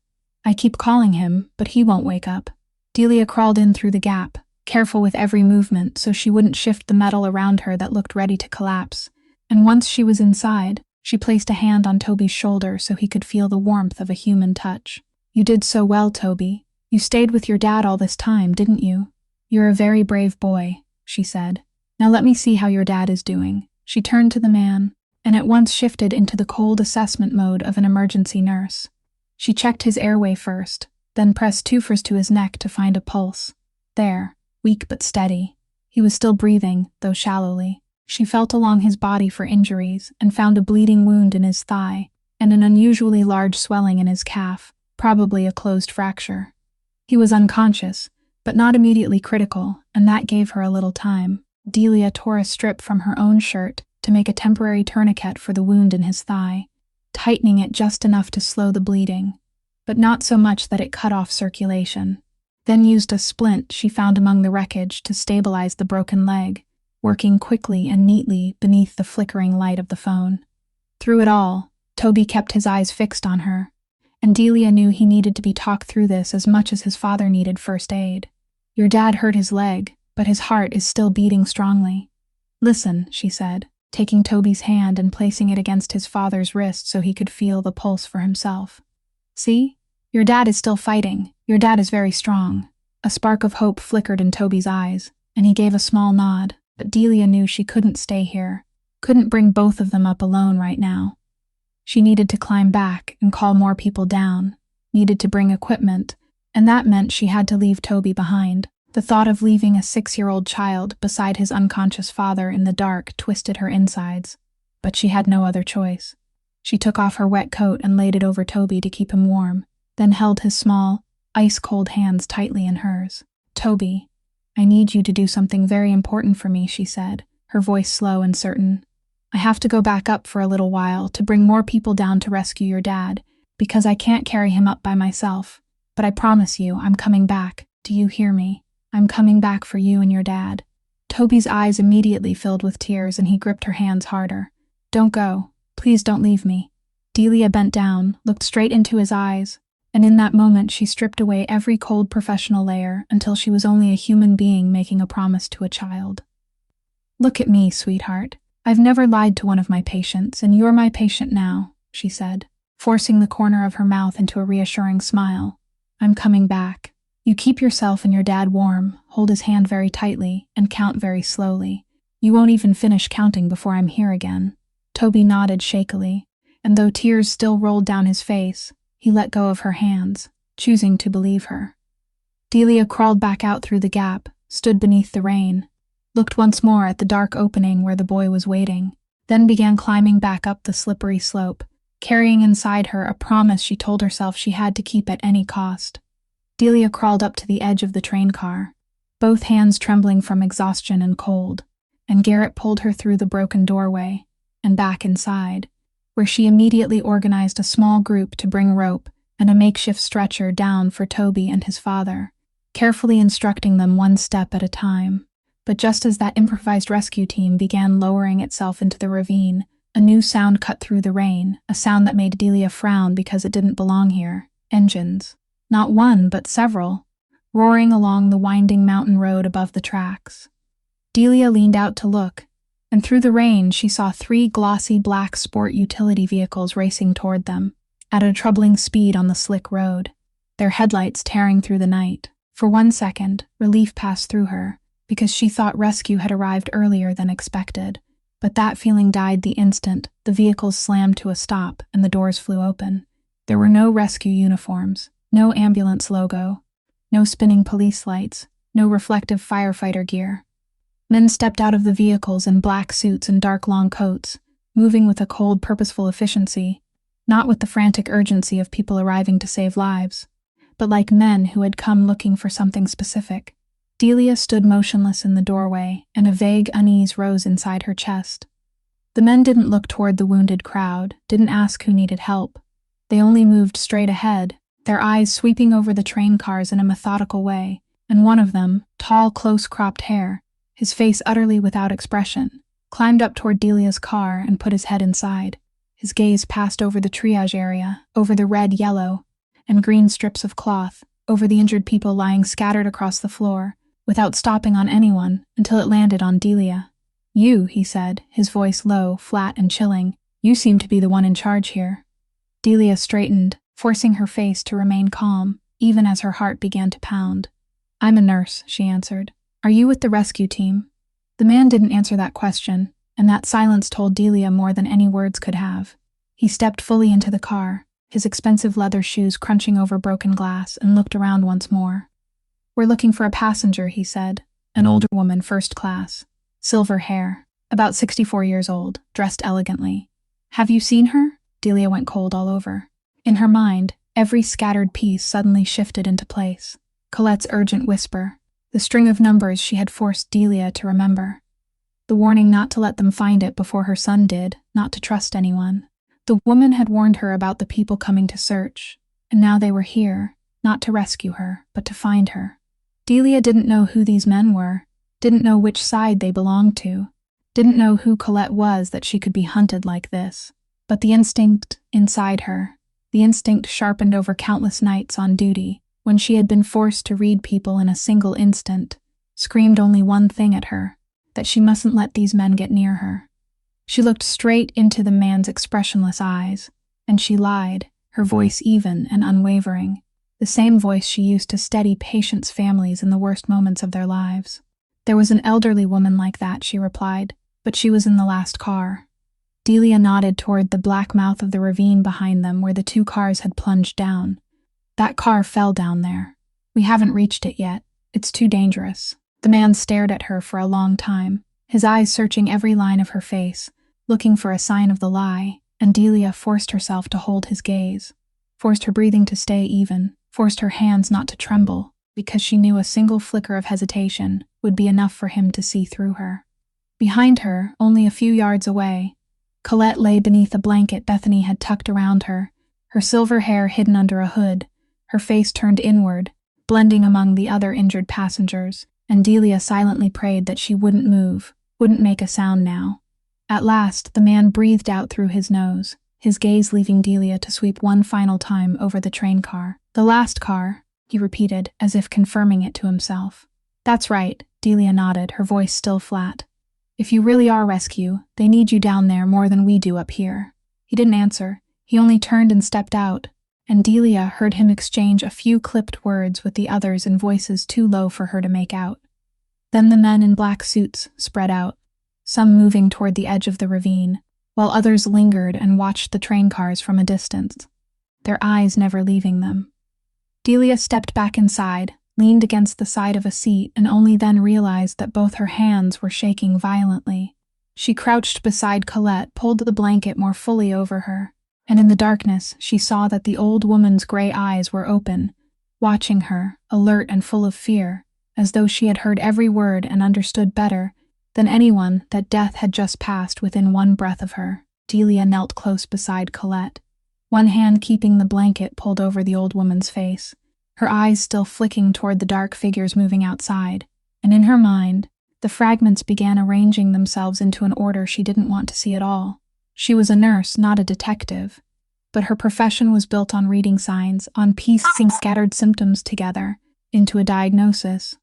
I keep calling him, but he won't wake up." Delia crawled in through the gap, careful with every movement so she wouldn't shift the metal around her that looked ready to collapse. And once she was inside, she placed a hand on Toby's shoulder so he could feel the warmth of a human touch. "You did so well, Toby. You stayed with your dad all this time, didn't you? You're a very brave boy," she said. "Now let me see how your dad is doing." She turned to the man, and at once shifted into the cold assessment mode of an emergency nurse. She checked his airway first, then pressed twofers to his neck to find a pulse. There, weak but steady. He was still breathing, though shallowly. She felt along his body for injuries and found a bleeding wound in his thigh and an unusually large swelling in his calf, probably a closed fracture. He was unconscious, but not immediately critical, and that gave her a little time. Delia tore a strip from her own shirt to make a temporary tourniquet for the wound in his thigh, tightening it just enough to slow the bleeding, but not so much that it cut off circulation. Then used a splint she found among the wreckage to stabilize the broken leg, working quickly and neatly beneath the flickering light of the phone. Through it all, Toby kept his eyes fixed on her, and Delia knew he needed to be talked through this as much as his father needed first aid. "Your dad hurt his leg, but his heart is still beating strongly." "Listen," she said, taking Toby's hand and placing it against his father's wrist so he could feel the pulse for himself. "See? Your dad is still fighting. Your dad is very strong." A spark of hope flickered in Toby's eyes, and he gave a small nod, but Delia knew she couldn't stay here, couldn't bring both of them up alone right now. She needed to climb back and call more people down, needed to bring equipment, and that meant she had to leave Toby behind. The thought of leaving a 6-year-old child beside his unconscious father in the dark twisted her insides, but she had no other choice. She took off her wet coat and laid it over Toby to keep him warm, then held his small, ice-cold hands tightly in hers. "Toby, I need you to do something very important for me," she said, her voice slow and certain. "I have to go back up for a little while to bring more people down to rescue your dad, because I can't carry him up by myself. But I promise you, I'm coming back. Do you hear me? I'm coming back for you and your dad." Toby's eyes immediately filled with tears and he gripped her hands harder. "Don't go. Please don't leave me." Delia bent down, looked straight into his eyes, and in that moment she stripped away every cold professional layer until she was only a human being making a promise to a child. "Look at me, sweetheart. I've never lied to one of my patients, and you're my patient now," she said, forcing the corner of her mouth into a reassuring smile. "I'm coming back. You keep yourself and your dad warm, hold his hand very tightly, and count very slowly. You won't even finish counting before I'm here again." Toby nodded shakily, and though tears still rolled down his face, he let go of her hands, choosing to believe her. Delia crawled back out through the gap, stood beneath the rain, looked once more at the dark opening where the boy was waiting, then began climbing back up the slippery slope, carrying inside her a promise she told herself she had to keep at any cost. Delia crawled up to the edge of the train car, both hands trembling from exhaustion and cold, and Garrett pulled her through the broken doorway and back inside, where she immediately organized a small group to bring rope and a makeshift stretcher down for Toby and his father, carefully instructing them one step at a time. But just as that improvised rescue team began lowering itself into the ravine, a new sound cut through the rain, a sound that made Delia frown because it didn't belong here. Engines. Not one, but several, roaring along the winding mountain road above the tracks. Delia leaned out to look, and through the rain she saw 3 glossy black sport utility vehicles racing toward them, at a troubling speed on the slick road, their headlights tearing through the night. For 1 second, relief passed through her, because she thought rescue had arrived earlier than expected. But that feeling died the instant the vehicles slammed to a stop and the doors flew open. There were no rescue uniforms, no ambulance logo, no spinning police lights, no reflective firefighter gear. Men stepped out of the vehicles in black suits and dark long coats, moving with a cold, purposeful efficiency, not with the frantic urgency of people arriving to save lives, but like men who had come looking for something specific. Delia stood motionless in the doorway, and a vague unease rose inside her chest. The men didn't look toward the wounded crowd, didn't ask who needed help. They only moved straight ahead, their eyes sweeping over the train cars in a methodical way, and one of them, tall, close-cropped hair, his face utterly without expression, climbed up toward Delia's car and put his head inside. His gaze passed over the triage area, over the red, yellow, and green strips of cloth, over the injured people lying scattered across the floor, without stopping on anyone until it landed on Delia. "You," he said, his voice low, flat, and chilling. "You seem to be the one in charge here." Delia straightened, forcing her face to remain calm, even as her heart began to pound. "I'm a nurse," she answered. "Are you with the rescue team?" The man didn't answer that question, and that silence told Delia more than any words could have. He stepped fully into the car, his expensive leather shoes crunching over broken glass, and looked around once more. "We're looking for a passenger," he said. "An older woman, first class. Silver hair, about 64 years old, dressed elegantly." "Have you seen her?" Delia went cold all over. In her mind, every scattered piece suddenly shifted into place. Colette's urgent whisper, the string of numbers she had forced Delia to remember. The warning not to let them find it before her son did, not to trust anyone. The woman had warned her about the people coming to search, and now they were here, not to rescue her, but to find her. Delia didn't know who these men were, didn't know which side they belonged to, didn't know who Colette was that she could be hunted like this. But the instinct inside her, the instinct sharpened over countless nights on duty, when she had been forced to read people in a single instant, screamed only one thing at her, that she mustn't let these men get near her. She looked straight into the man's expressionless eyes, and she lied, her voice even and unwavering, the same voice she used to steady patients' families in the worst moments of their lives. "There was an elderly woman like that," she replied, "but she was in the last car." Delia nodded toward the black mouth of the ravine behind them where the two cars had plunged down. "That car fell down there. We haven't reached it yet. It's too dangerous." The man stared at her for a long time, his eyes searching every line of her face, looking for a sign of the lie, and Delia forced herself to hold his gaze, forced her breathing to stay even, forced her hands not to tremble, because she knew a single flicker of hesitation would be enough for him to see through her. Behind her, only a few yards away, Colette lay beneath a blanket Bethany had tucked around her, her silver hair hidden under a hood, her face turned inward, blending among the other injured passengers, and Delia silently prayed that she wouldn't move, wouldn't make a sound now. At last, the man breathed out through his nose, his gaze leaving Delia to sweep one final time over the train car. "The last car," he repeated, as if confirming it to himself. "That's right," Delia nodded, her voice still flat. "If you really are rescue, they need you down there more than we do up here." He didn't answer. He only turned and stepped out, and Delia heard him exchange a few clipped words with the others in voices too low for her to make out. Then the men in black suits spread out, some moving toward the edge of the ravine, while others lingered and watched the train cars from a distance, their eyes never leaving them. Delia stepped back inside, leaned against the side of a seat, and only then realized that both her hands were shaking violently. She crouched beside Colette, pulled the blanket more fully over her, and in the darkness she saw that the old woman's gray eyes were open, watching her, alert and full of fear, as though she had heard every word and understood better than anyone that death had just passed within one breath of her. Delia knelt close beside Colette, one hand keeping the blanket pulled over the old woman's face, her eyes still flicking toward the dark figures moving outside, and in her mind, the fragments began arranging themselves into an order she didn't want to see at all. She was a nurse, not a detective, but her profession was built on reading signs, on piecing scattered symptoms together into a diagnosis,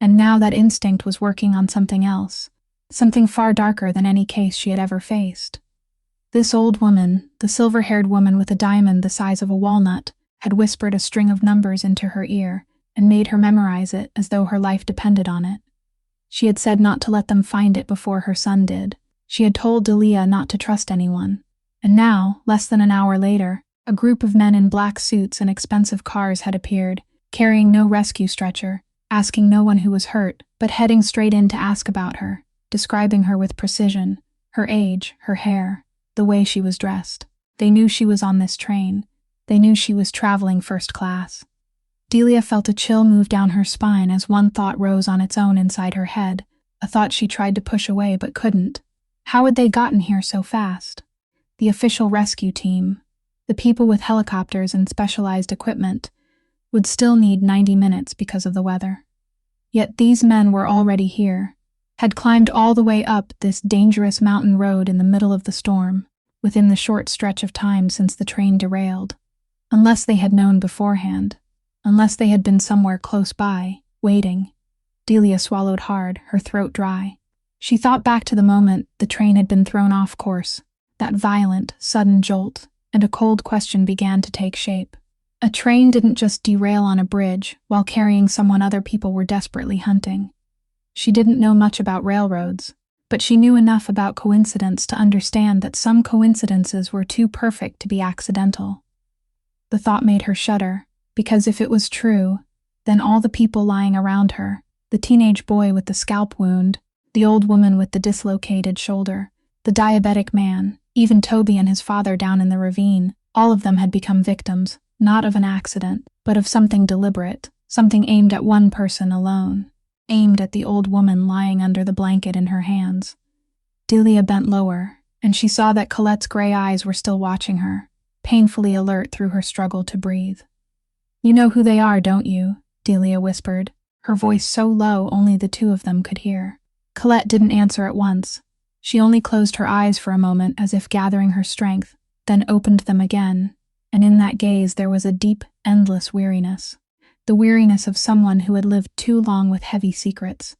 and now that instinct was working on something else, something far darker than any case she had ever faced. This old woman, the silver-haired woman with a diamond the size of a walnut, had whispered a string of numbers into her ear and made her memorize it as though her life depended on it. She had said not to let them find it before her son did, She had told Delia not to trust anyone. And now, less than an hour later, a group of men in black suits and expensive cars had appeared, carrying no rescue stretcher, asking no one who was hurt, but heading straight in to ask about her, describing her with precision, her age, her hair, the way she was dressed. They knew she was on this train. They knew she was traveling first class. Delia felt a chill move down her spine as one thought rose on its own inside her head, a thought she tried to push away but couldn't. How had they gotten here so fast? The official rescue team, the people with helicopters and specialized equipment, would still need 90 minutes because of the weather. Yet these men were already here, had climbed all the way up this dangerous mountain road in the middle of the storm, within the short stretch of time since the train derailed. Unless they had known beforehand, unless they had been somewhere close by, waiting. Delia swallowed hard, her throat dry. She thought back to the moment the train had been thrown off course, that violent, sudden jolt, and a cold question began to take shape. A train didn't just derail on a bridge while carrying someone other people were desperately hunting. She didn't know much about railroads, but she knew enough about coincidence to understand that some coincidences were too perfect to be accidental. The thought made her shudder, because if it was true, then all the people lying around her, the teenage boy with the scalp wound, the old woman with the dislocated shoulder, the diabetic man, even Toby and his father down in the ravine, all of them had become victims, not of an accident, but of something deliberate, something aimed at one person alone, aimed at the old woman lying under the blanket in her hands. Delia bent lower, and she saw that Colette's gray eyes were still watching her, painfully alert through her struggle to breathe. "You know who they are, don't you?" Delia whispered, her voice so low only the two of them could hear. Colette didn't answer at once. She only closed her eyes for a moment as if gathering her strength, then opened them again, and in that gaze there was a deep, endless weariness. The weariness of someone who had lived too long with heavy secrets.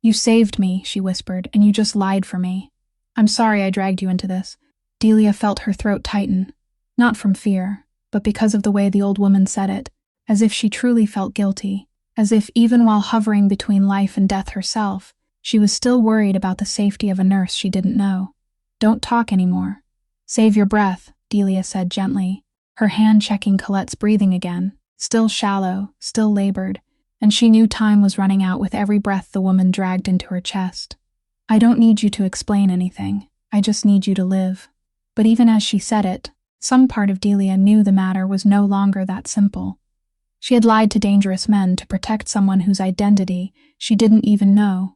"You saved me," she whispered, "and you just lied for me. I'm sorry I dragged you into this." Delia felt her throat tighten, not from fear, but because of the way the old woman said it, as if she truly felt guilty, as if even while hovering between life and death herself, she was still worried about the safety of a nurse she didn't know. "Don't talk anymore. Save your breath," Delia said gently, her hand checking Colette's breathing again, still shallow, still labored, and she knew time was running out with every breath the woman dragged into her chest. "I don't need you to explain anything. I just need you to live." But even as she said it, some part of Delia knew the matter was no longer that simple. She had lied to dangerous men to protect someone whose identity she didn't even know.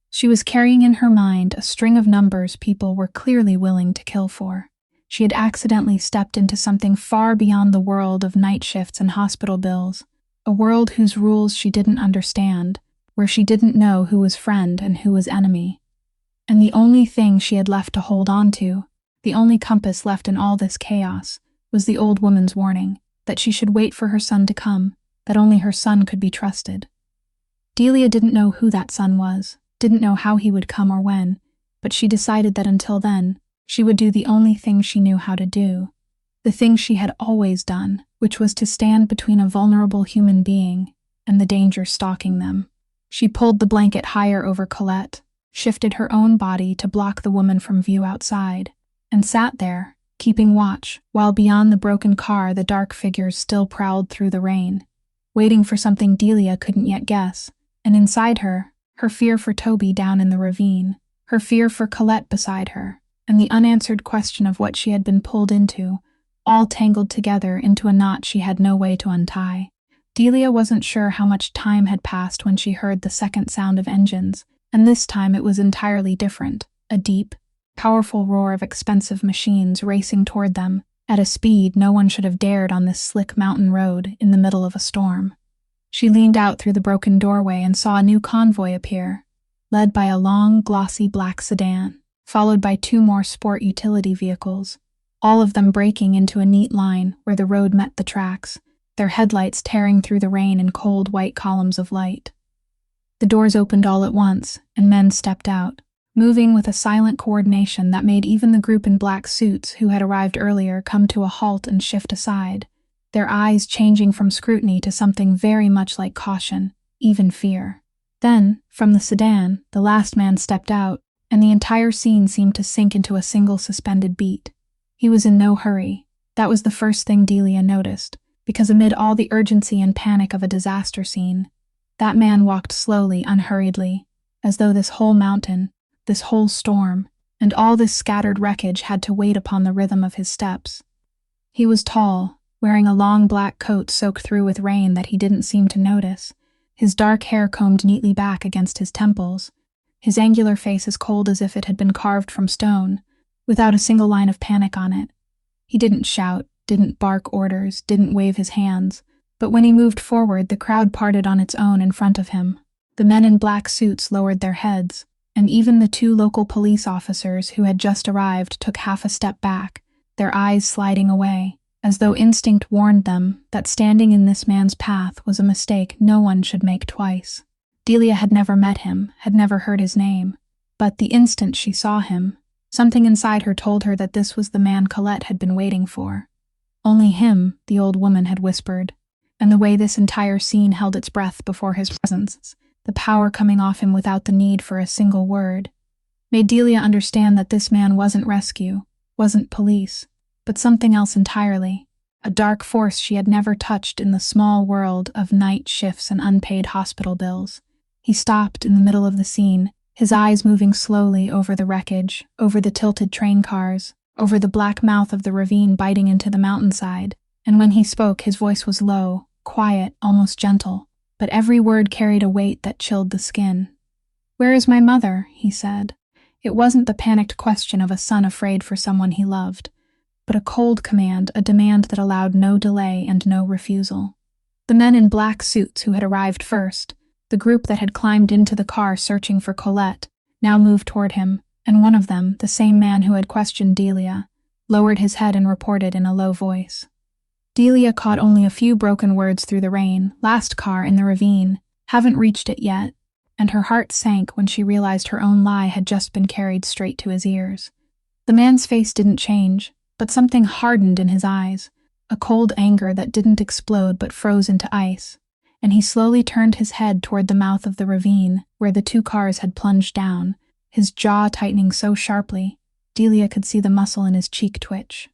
She was carrying in her mind a string of numbers people were clearly willing to kill for. She had accidentally stepped into something far beyond the world of night shifts and hospital bills, a world whose rules she didn't understand, where she didn't know who was friend and who was enemy. And the only thing she had left to hold on to, the only compass left in all this chaos, was the old woman's warning that she should wait for her son to come, that only her son could be trusted. Delia didn't know who that son was, didn't know how he would come or when, but she decided that until then, she would do the only thing she knew how to do, the thing she had always done, which was to stand between a vulnerable human being and the danger stalking them. She pulled the blanket higher over Colette, shifted her own body to block the woman from view outside, and sat there, keeping watch, while beyond the broken car the dark figures still prowled through the rain, waiting for something Delia couldn't yet guess, and inside her, her fear for Toby down in the ravine, her fear for Colette beside her, and the unanswered question of what she had been pulled into, all tangled together into a knot she had no way to untie. Delia wasn't sure how much time had passed when she heard the second sound of engines, and this time it was entirely different, a deep, powerful roar of expensive machines racing toward them, at a speed no one should have dared on this slick mountain road in the middle of a storm. She leaned out through the broken doorway and saw a new convoy appear, led by a long, glossy black sedan, followed by two more sport utility vehicles, all of them breaking into a neat line where the road met the tracks, their headlights tearing through the rain in cold white columns of light. The doors opened all at once, and men stepped out, moving with a silent coordination that made even the group in black suits who had arrived earlier come to a halt and shift aside, their eyes changing from scrutiny to something very much like caution, even fear. Then, from the sedan, the last man stepped out, and the entire scene seemed to sink into a single suspended beat. He was in no hurry. That was the first thing Delia noticed, because amid all the urgency and panic of a disaster scene, that man walked slowly, unhurriedly, as though this whole mountain, this whole storm, and all this scattered wreckage had to wait upon the rhythm of his steps. He was tall, wearing a long black coat soaked through with rain that he didn't seem to notice, his dark hair combed neatly back against his temples, his angular face as cold as if it had been carved from stone, without a single line of panic on it. He didn't shout, didn't bark orders, didn't wave his hands, but when he moved forward, the crowd parted on its own in front of him. The men in black suits lowered their heads, and even the 2 local police officers who had just arrived took half a step back, their eyes sliding away, as though instinct warned them that standing in this man's path was a mistake no one should make twice. Delia had never met him, had never heard his name, but the instant she saw him, something inside her told her that this was the man Colette had been waiting for. Only him, the old woman had whispered, and the way this entire scene held its breath before his presence, the power coming off him without the need for a single word, made Delia understand that this man wasn't rescue, wasn't police, but something else entirely, a dark force she had never touched in the small world of night shifts and unpaid hospital bills. He stopped in the middle of the scene, his eyes moving slowly over the wreckage, over the tilted train cars, over the black mouth of the ravine biting into the mountainside, and when he spoke his voice was low, quiet, almost gentle, but every word carried a weight that chilled the skin. "Where is my mother?" he said. It wasn't the panicked question of a son afraid for someone he loved, but a cold command, a demand that allowed no delay and no refusal. The men in black suits who had arrived first, the group that had climbed into the car searching for Colette, now moved toward him, and one of them, the same man who had questioned Delia, lowered his head and reported in a low voice. Delia caught only a few broken words through the rain. "Last car in the ravine. Haven't reached it yet." And her heart sank when she realized her own lie had just been carried straight to his ears. The man's face didn't change, but something hardened in his eyes, a cold anger that didn't explode but froze into ice, and he slowly turned his head toward the mouth of the ravine where the 2 cars had plunged down, his jaw tightening so sharply, Delia could see the muscle in his cheek twitch.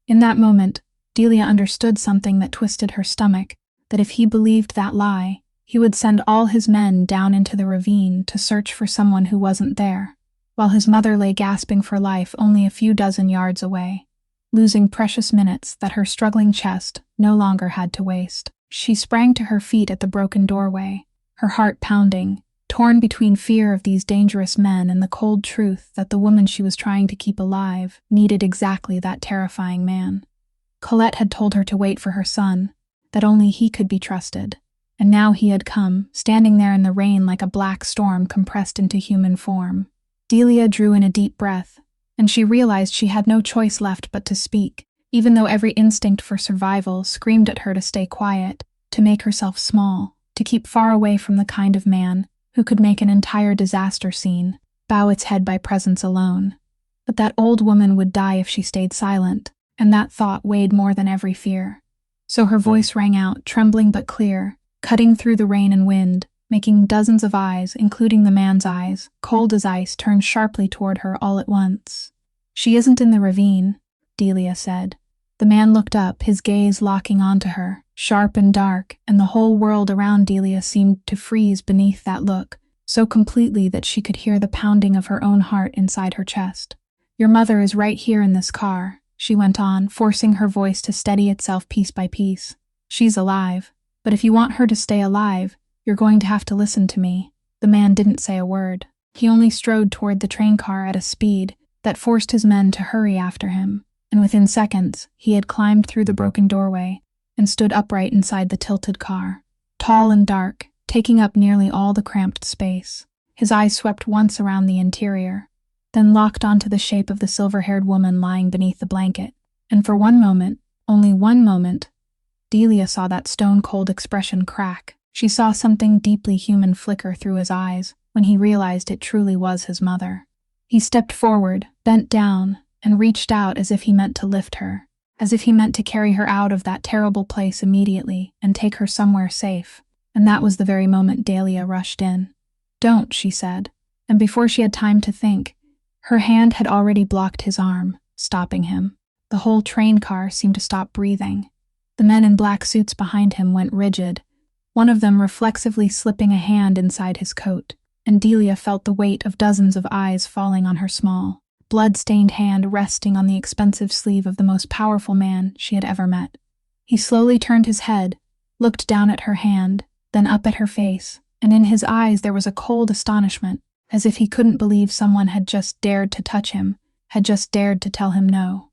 In that moment, Delia understood something that twisted her stomach, that if he believed that lie, he would send all his men down into the ravine to search for someone who wasn't there, while his mother lay gasping for life only a few dozen yards away, losing precious minutes that her struggling chest no longer had to waste. She sprang to her feet at the broken doorway, her heart pounding, torn between fear of these dangerous men and the cold truth that the woman she was trying to keep alive needed exactly that terrifying man. Colette had told her to wait for her son, that only he could be trusted, and now he had come, standing there in the rain like a black storm compressed into human form. Delia drew in a deep breath, and she realized she had no choice left but to speak, even though every instinct for survival screamed at her to stay quiet, to make herself small, to keep far away from the kind of man who could make an entire disaster scene, bow its head by presence alone. But that old woman would die if she stayed silent, and that thought weighed more than every fear. So her voice rang out, trembling but clear, cutting through the rain and wind, making dozens of eyes, including the man's eyes, cold as ice, turn sharply toward her all at once. "She isn't in the ravine," Delia said. The man looked up, his gaze locking onto her, sharp and dark, and the whole world around Delia seemed to freeze beneath that look, so completely that she could hear the pounding of her own heart inside her chest. "Your mother is right here in this car," she went on, forcing her voice to steady itself piece by piece. "She's alive, but if you want her to stay alive, you're going to have to listen to me." The man didn't say a word. He only strode toward the train car at a speed that forced his men to hurry after him, and within seconds, he had climbed through the broken doorway and stood upright inside the tilted car, tall and dark, taking up nearly all the cramped space. His eyes swept once around the interior, then locked onto the shape of the silver-haired woman lying beneath the blanket, and for one moment, only one moment, Delia saw that stone-cold expression crack. She saw something deeply human flicker through his eyes when he realized it truly was his mother. He stepped forward, bent down, and reached out as if he meant to lift her, as if he meant to carry her out of that terrible place immediately and take her somewhere safe. And that was the very moment Delia rushed in. "Don't," she said, and before she had time to think, her hand had already blocked his arm, stopping him. The whole train car seemed to stop breathing. The men in black suits behind him went rigid, one of them reflexively slipping a hand inside his coat, and Delia felt the weight of dozens of eyes falling on her small, blood-stained hand resting on the expensive sleeve of the most powerful man she had ever met. He slowly turned his head, looked down at her hand, then up at her face, and in his eyes there was a cold astonishment, as if he couldn't believe someone had just dared to touch him, had just dared to tell him no.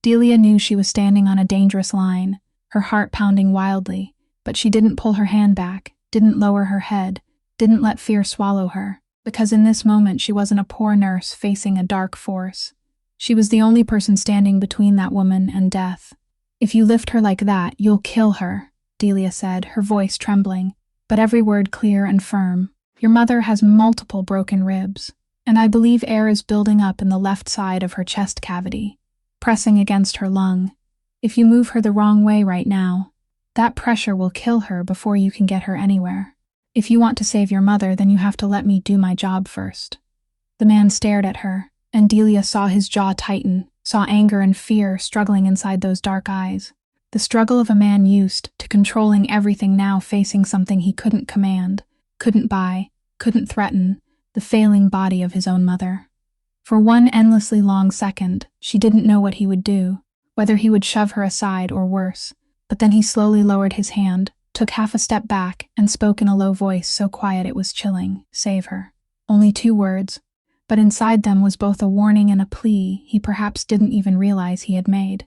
Delia knew she was standing on a dangerous line, her heart pounding wildly, but she didn't pull her hand back, didn't lower her head, didn't let fear swallow her, because in this moment she wasn't a poor nurse facing a dark force. She was the only person standing between that woman and death. "If you lift her like that, you'll kill her," Delia said, her voice trembling, but every word clear and firm. "Your mother has multiple broken ribs, and I believe air is building up in the left side of her chest cavity, pressing against her lung. If you move her the wrong way right now, that pressure will kill her before you can get her anywhere. If you want to save your mother, then you have to let me do my job first." The man stared at her, and Delia saw his jaw tighten, saw anger and fear struggling inside those dark eyes. The struggle of a man used to controlling everything now facing something he couldn't command, couldn't buy, couldn't threaten, the failing body of his own mother. For one endlessly long second, she didn't know what he would do, whether he would shove her aside or worse, but then he slowly lowered his hand, took half a step back, and spoke in a low voice so quiet it was chilling, "Save her." Only 2 words, but inside them was both a warning and a plea he perhaps didn't even realize he had made.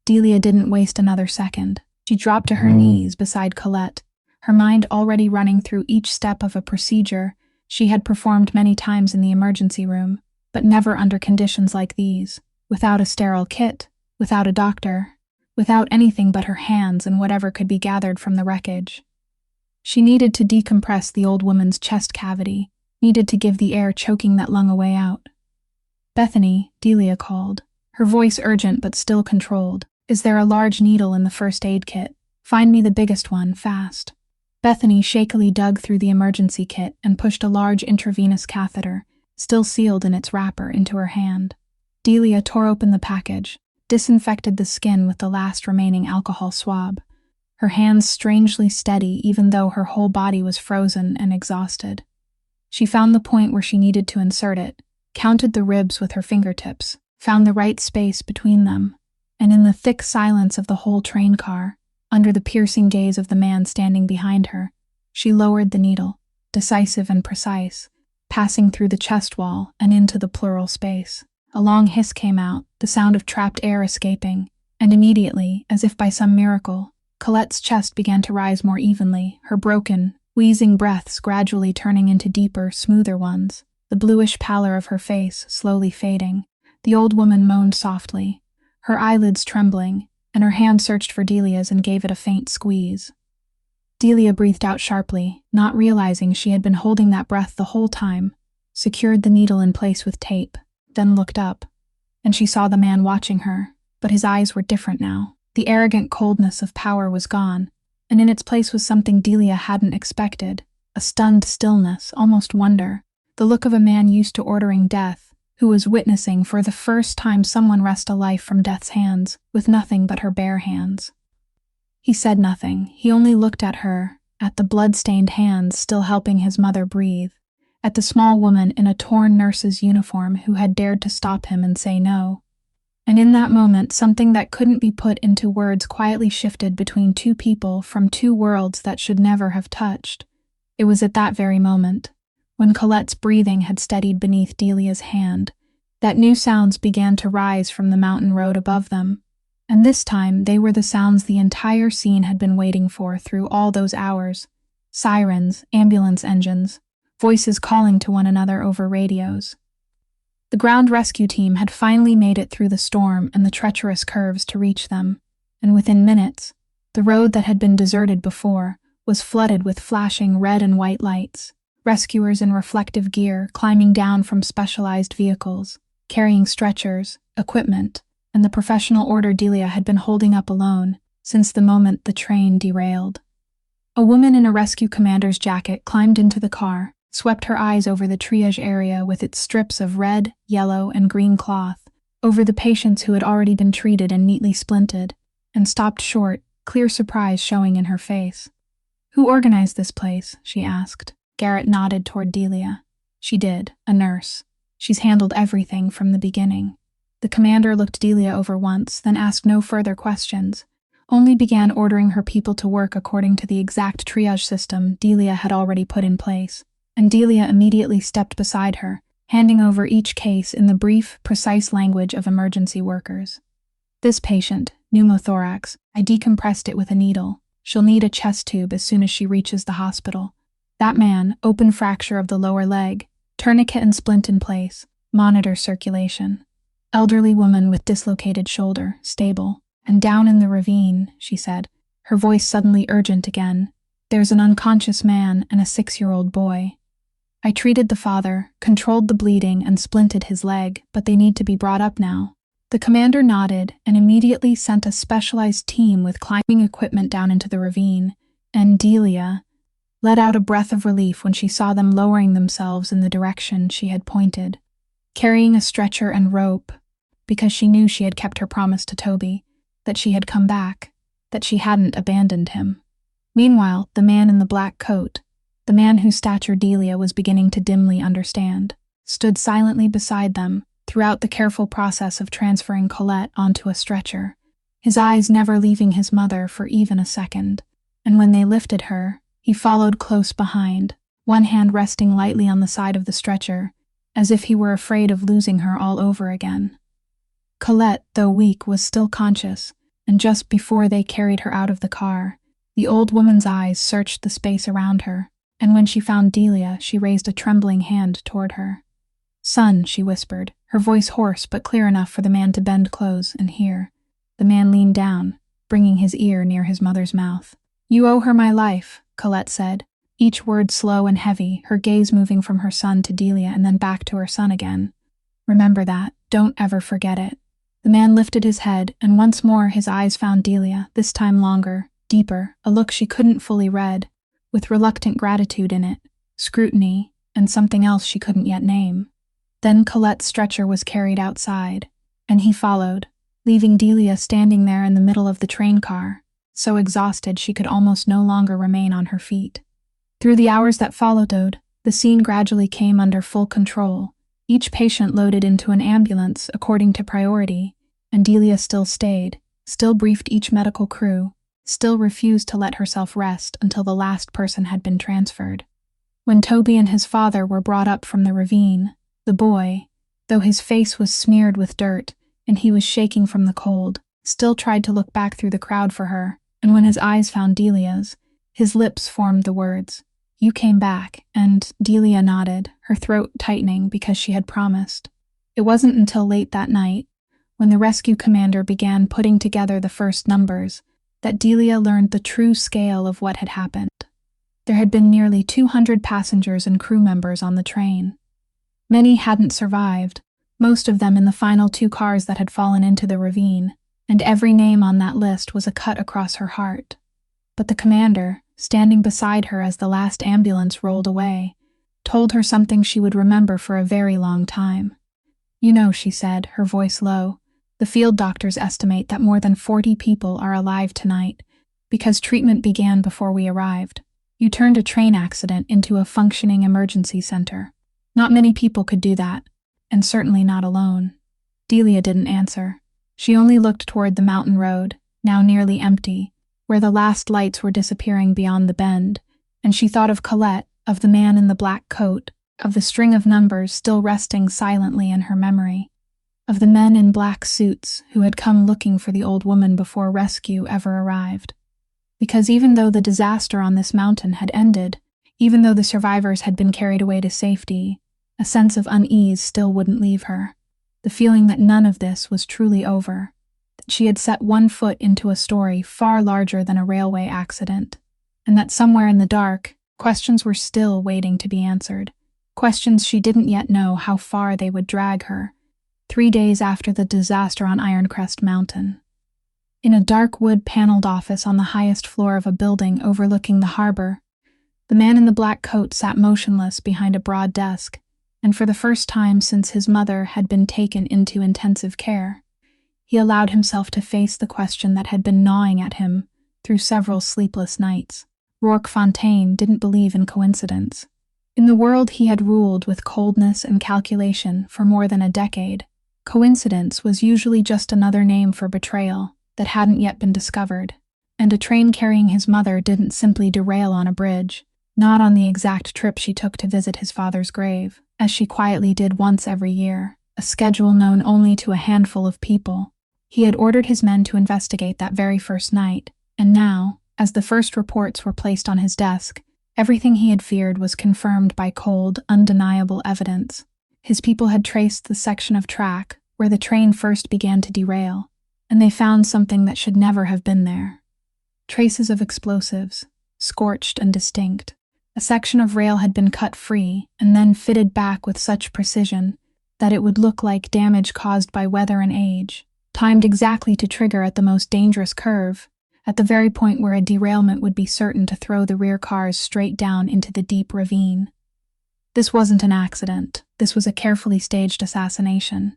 Delia didn't waste another second. She dropped to her knees beside Colette, her mind already running through each step of a procedure she had performed many times in the emergency room, but never under conditions like these, without a sterile kit, without a doctor, without anything but her hands and whatever could be gathered from the wreckage. She needed to decompress the old woman's chest cavity, needed to give the air choking that lung a way out. "Bethany," Delia called, her voice urgent but still controlled. "Is there a large needle in the first aid kit? Find me the biggest one, fast." Bethany shakily dug through the emergency kit and pushed a large intravenous catheter, still sealed in its wrapper, into her hand. Delia tore open the package, disinfected the skin with the last remaining alcohol swab, her hands strangely steady even though her whole body was frozen and exhausted. She found the point where she needed to insert it, counted the ribs with her fingertips, found the right space between them, and in the thick silence of the whole train car, under the piercing gaze of the man standing behind her, she lowered the needle, decisive and precise, passing through the chest wall and into the pleural space. A long hiss came out, the sound of trapped air escaping, and immediately, as if by some miracle, Colette's chest began to rise more evenly, her broken, wheezing breaths gradually turning into deeper, smoother ones, the bluish pallor of her face slowly fading. The old woman moaned softly, her eyelids trembling, and her hand searched for Delia's and gave it a faint squeeze. Delia breathed out sharply, not realizing she had been holding that breath the whole time, secured the needle in place with tape, then looked up, and she saw the man watching her, but his eyes were different now. The arrogant coldness of power was gone, and in its place was something Delia hadn't expected, a stunned stillness, almost wonder, the look of a man used to ordering death, who was witnessing for the first time someone wrest a life from death's hands, with nothing but her bare hands. He said nothing, he only looked at her, at the blood-stained hands still helping his mother breathe, at the small woman in a torn nurse's uniform who had dared to stop him and say no. And in that moment, something that couldn't be put into words quietly shifted between 2 people from 2 worlds that should never have touched. It was at that very moment, when Colette's breathing had steadied beneath Delia's hand, that new sounds began to rise from the mountain road above them. And this time, they were the sounds the entire scene had been waiting for through all those hours. Sirens, ambulance engines, voices calling to one another over radios. The ground rescue team had finally made it through the storm and the treacherous curves to reach them, and within minutes, the road that had been deserted before was flooded with flashing red and white lights, rescuers in reflective gear climbing down from specialized vehicles, carrying stretchers, equipment, and the professional order Delia had been holding up alone since the moment the train derailed. A woman in a rescue commander's jacket climbed into the car, swept her eyes over the triage area with its strips of red, yellow, and green cloth, over the patients who had already been treated and neatly splinted, and stopped short, clear surprise showing in her face. "Who organized this place?" she asked. Garrett nodded toward Delia. "She did, a nurse. She's handled everything from the beginning." The commander looked Delia over once, then asked no further questions, only began ordering her people to work according to the exact triage system Delia had already put in place, and Delia immediately stepped beside her, handing over each case in the brief, precise language of emergency workers. "This patient, pneumothorax, I decompressed it with a needle. She'll need a chest tube as soon as she reaches the hospital. That man, open fracture of the lower leg, tourniquet and splint in place, monitor circulation. Elderly woman with dislocated shoulder, stable. And down in the ravine," she said, her voice suddenly urgent again, "there's an unconscious man and a 6-year-old boy. I treated the father, controlled the bleeding, and splinted his leg, but they need to be brought up now." The commander nodded and immediately sent a specialized team with climbing equipment down into the ravine, and Delia let out a breath of relief when she saw them lowering themselves in the direction she had pointed, carrying a stretcher and rope, because she knew she had kept her promise to Toby, that she had come back, that she hadn't abandoned him. Meanwhile, the man in the black coat, the man whose stature Delia was beginning to dimly understand, stood silently beside them throughout the careful process of transferring Colette onto a stretcher, his eyes never leaving his mother for even a second, and when they lifted her, he followed close behind, one hand resting lightly on the side of the stretcher, as if he were afraid of losing her all over again. Colette, though weak, was still conscious, and just before they carried her out of the car, the old woman's eyes searched the space around her, and when she found Delia, she raised a trembling hand toward her. "Son," she whispered, her voice hoarse but clear enough for the man to bend close and hear. The man leaned down, bringing his ear near his mother's mouth. "You owe her my life," Colette said, each word slow and heavy, her gaze moving from her son to Delia and then back to her son again. "Remember that. Don't ever forget it." The man lifted his head, and once more his eyes found Delia, this time longer, deeper, a look she couldn't fully read, with reluctant gratitude in it, scrutiny, and something else she couldn't yet name. Then Colette's stretcher was carried outside, and he followed, leaving Delia standing there in the middle of the train car, so exhausted she could almost no longer remain on her feet. Through the hours that followed, the scene gradually came under full control, each patient loaded into an ambulance according to priority, and Delia still stayed, still briefed each medical crew, still refused to let herself rest until the last person had been transferred. When Toby and his father were brought up from the ravine, the boy, though his face was smeared with dirt and he was shaking from the cold, still tried to look back through the crowd for her, and when his eyes found Delia's, his lips formed the words, "You came back," and Delia nodded, her throat tightening because she had promised. It wasn't until late that night, when the rescue commander began putting together the first numbers, that Delia learned the true scale of what had happened. There had been nearly 200 passengers and crew members on the train. Many hadn't survived, most of them in the final 2 cars that had fallen into the ravine, and every name on that list was a cut across her heart. But the commander, standing beside her as the last ambulance rolled away, told her something she would remember for a very long time. "You know," she said, her voice low, "the field doctors estimate that more than 40 people are alive tonight, because treatment began before we arrived. You turned a train accident into a functioning emergency center. Not many people could do that, and certainly not alone." Delia didn't answer. She only looked toward the mountain road, now nearly empty, where the last lights were disappearing beyond the bend, and she thought of Colette, of the man in the black coat, of the string of numbers still resting silently in her memory, of the men in black suits who had come looking for the old woman before rescue ever arrived. Because even though the disaster on this mountain had ended, even though the survivors had been carried away to safety, a sense of unease still wouldn't leave her. The feeling that none of this was truly over, that she had set one foot into a story far larger than a railway accident, and that somewhere in the dark, questions were still waiting to be answered, questions she didn't yet know how far they would drag her, 3 days after the disaster on Ironcrest Mountain. In a dark wood-paneled office on the highest floor of a building overlooking the harbor, The man in the black coat sat motionless behind a broad desk, and for the first time since his mother had been taken into intensive care, he allowed himself to face the question that had been gnawing at him through several sleepless nights. Rourke Fontaine didn't believe in coincidence. In the world he had ruled with coldness and calculation for more than a decade, coincidence was usually just another name for betrayal that hadn't yet been discovered, and a train carrying his mother didn't simply derail on a bridge, not on the exact trip she took to visit his father's grave, as she quietly did once every year, a schedule known only to a handful of people. He had ordered his men to investigate that very first night, and now, as the first reports were placed on his desk, everything he had feared was confirmed by cold, undeniable evidence. His people had traced the section of track where the train first began to derail, and they found something that should never have been there. Traces of explosives, scorched and distinct. A section of rail had been cut free and then fitted back with such precision that it would look like damage caused by weather and age, timed exactly to trigger at the most dangerous curve, at the very point where a derailment would be certain to throw the rear cars straight down into the deep ravine. This wasn't an accident. This was a carefully staged assassination.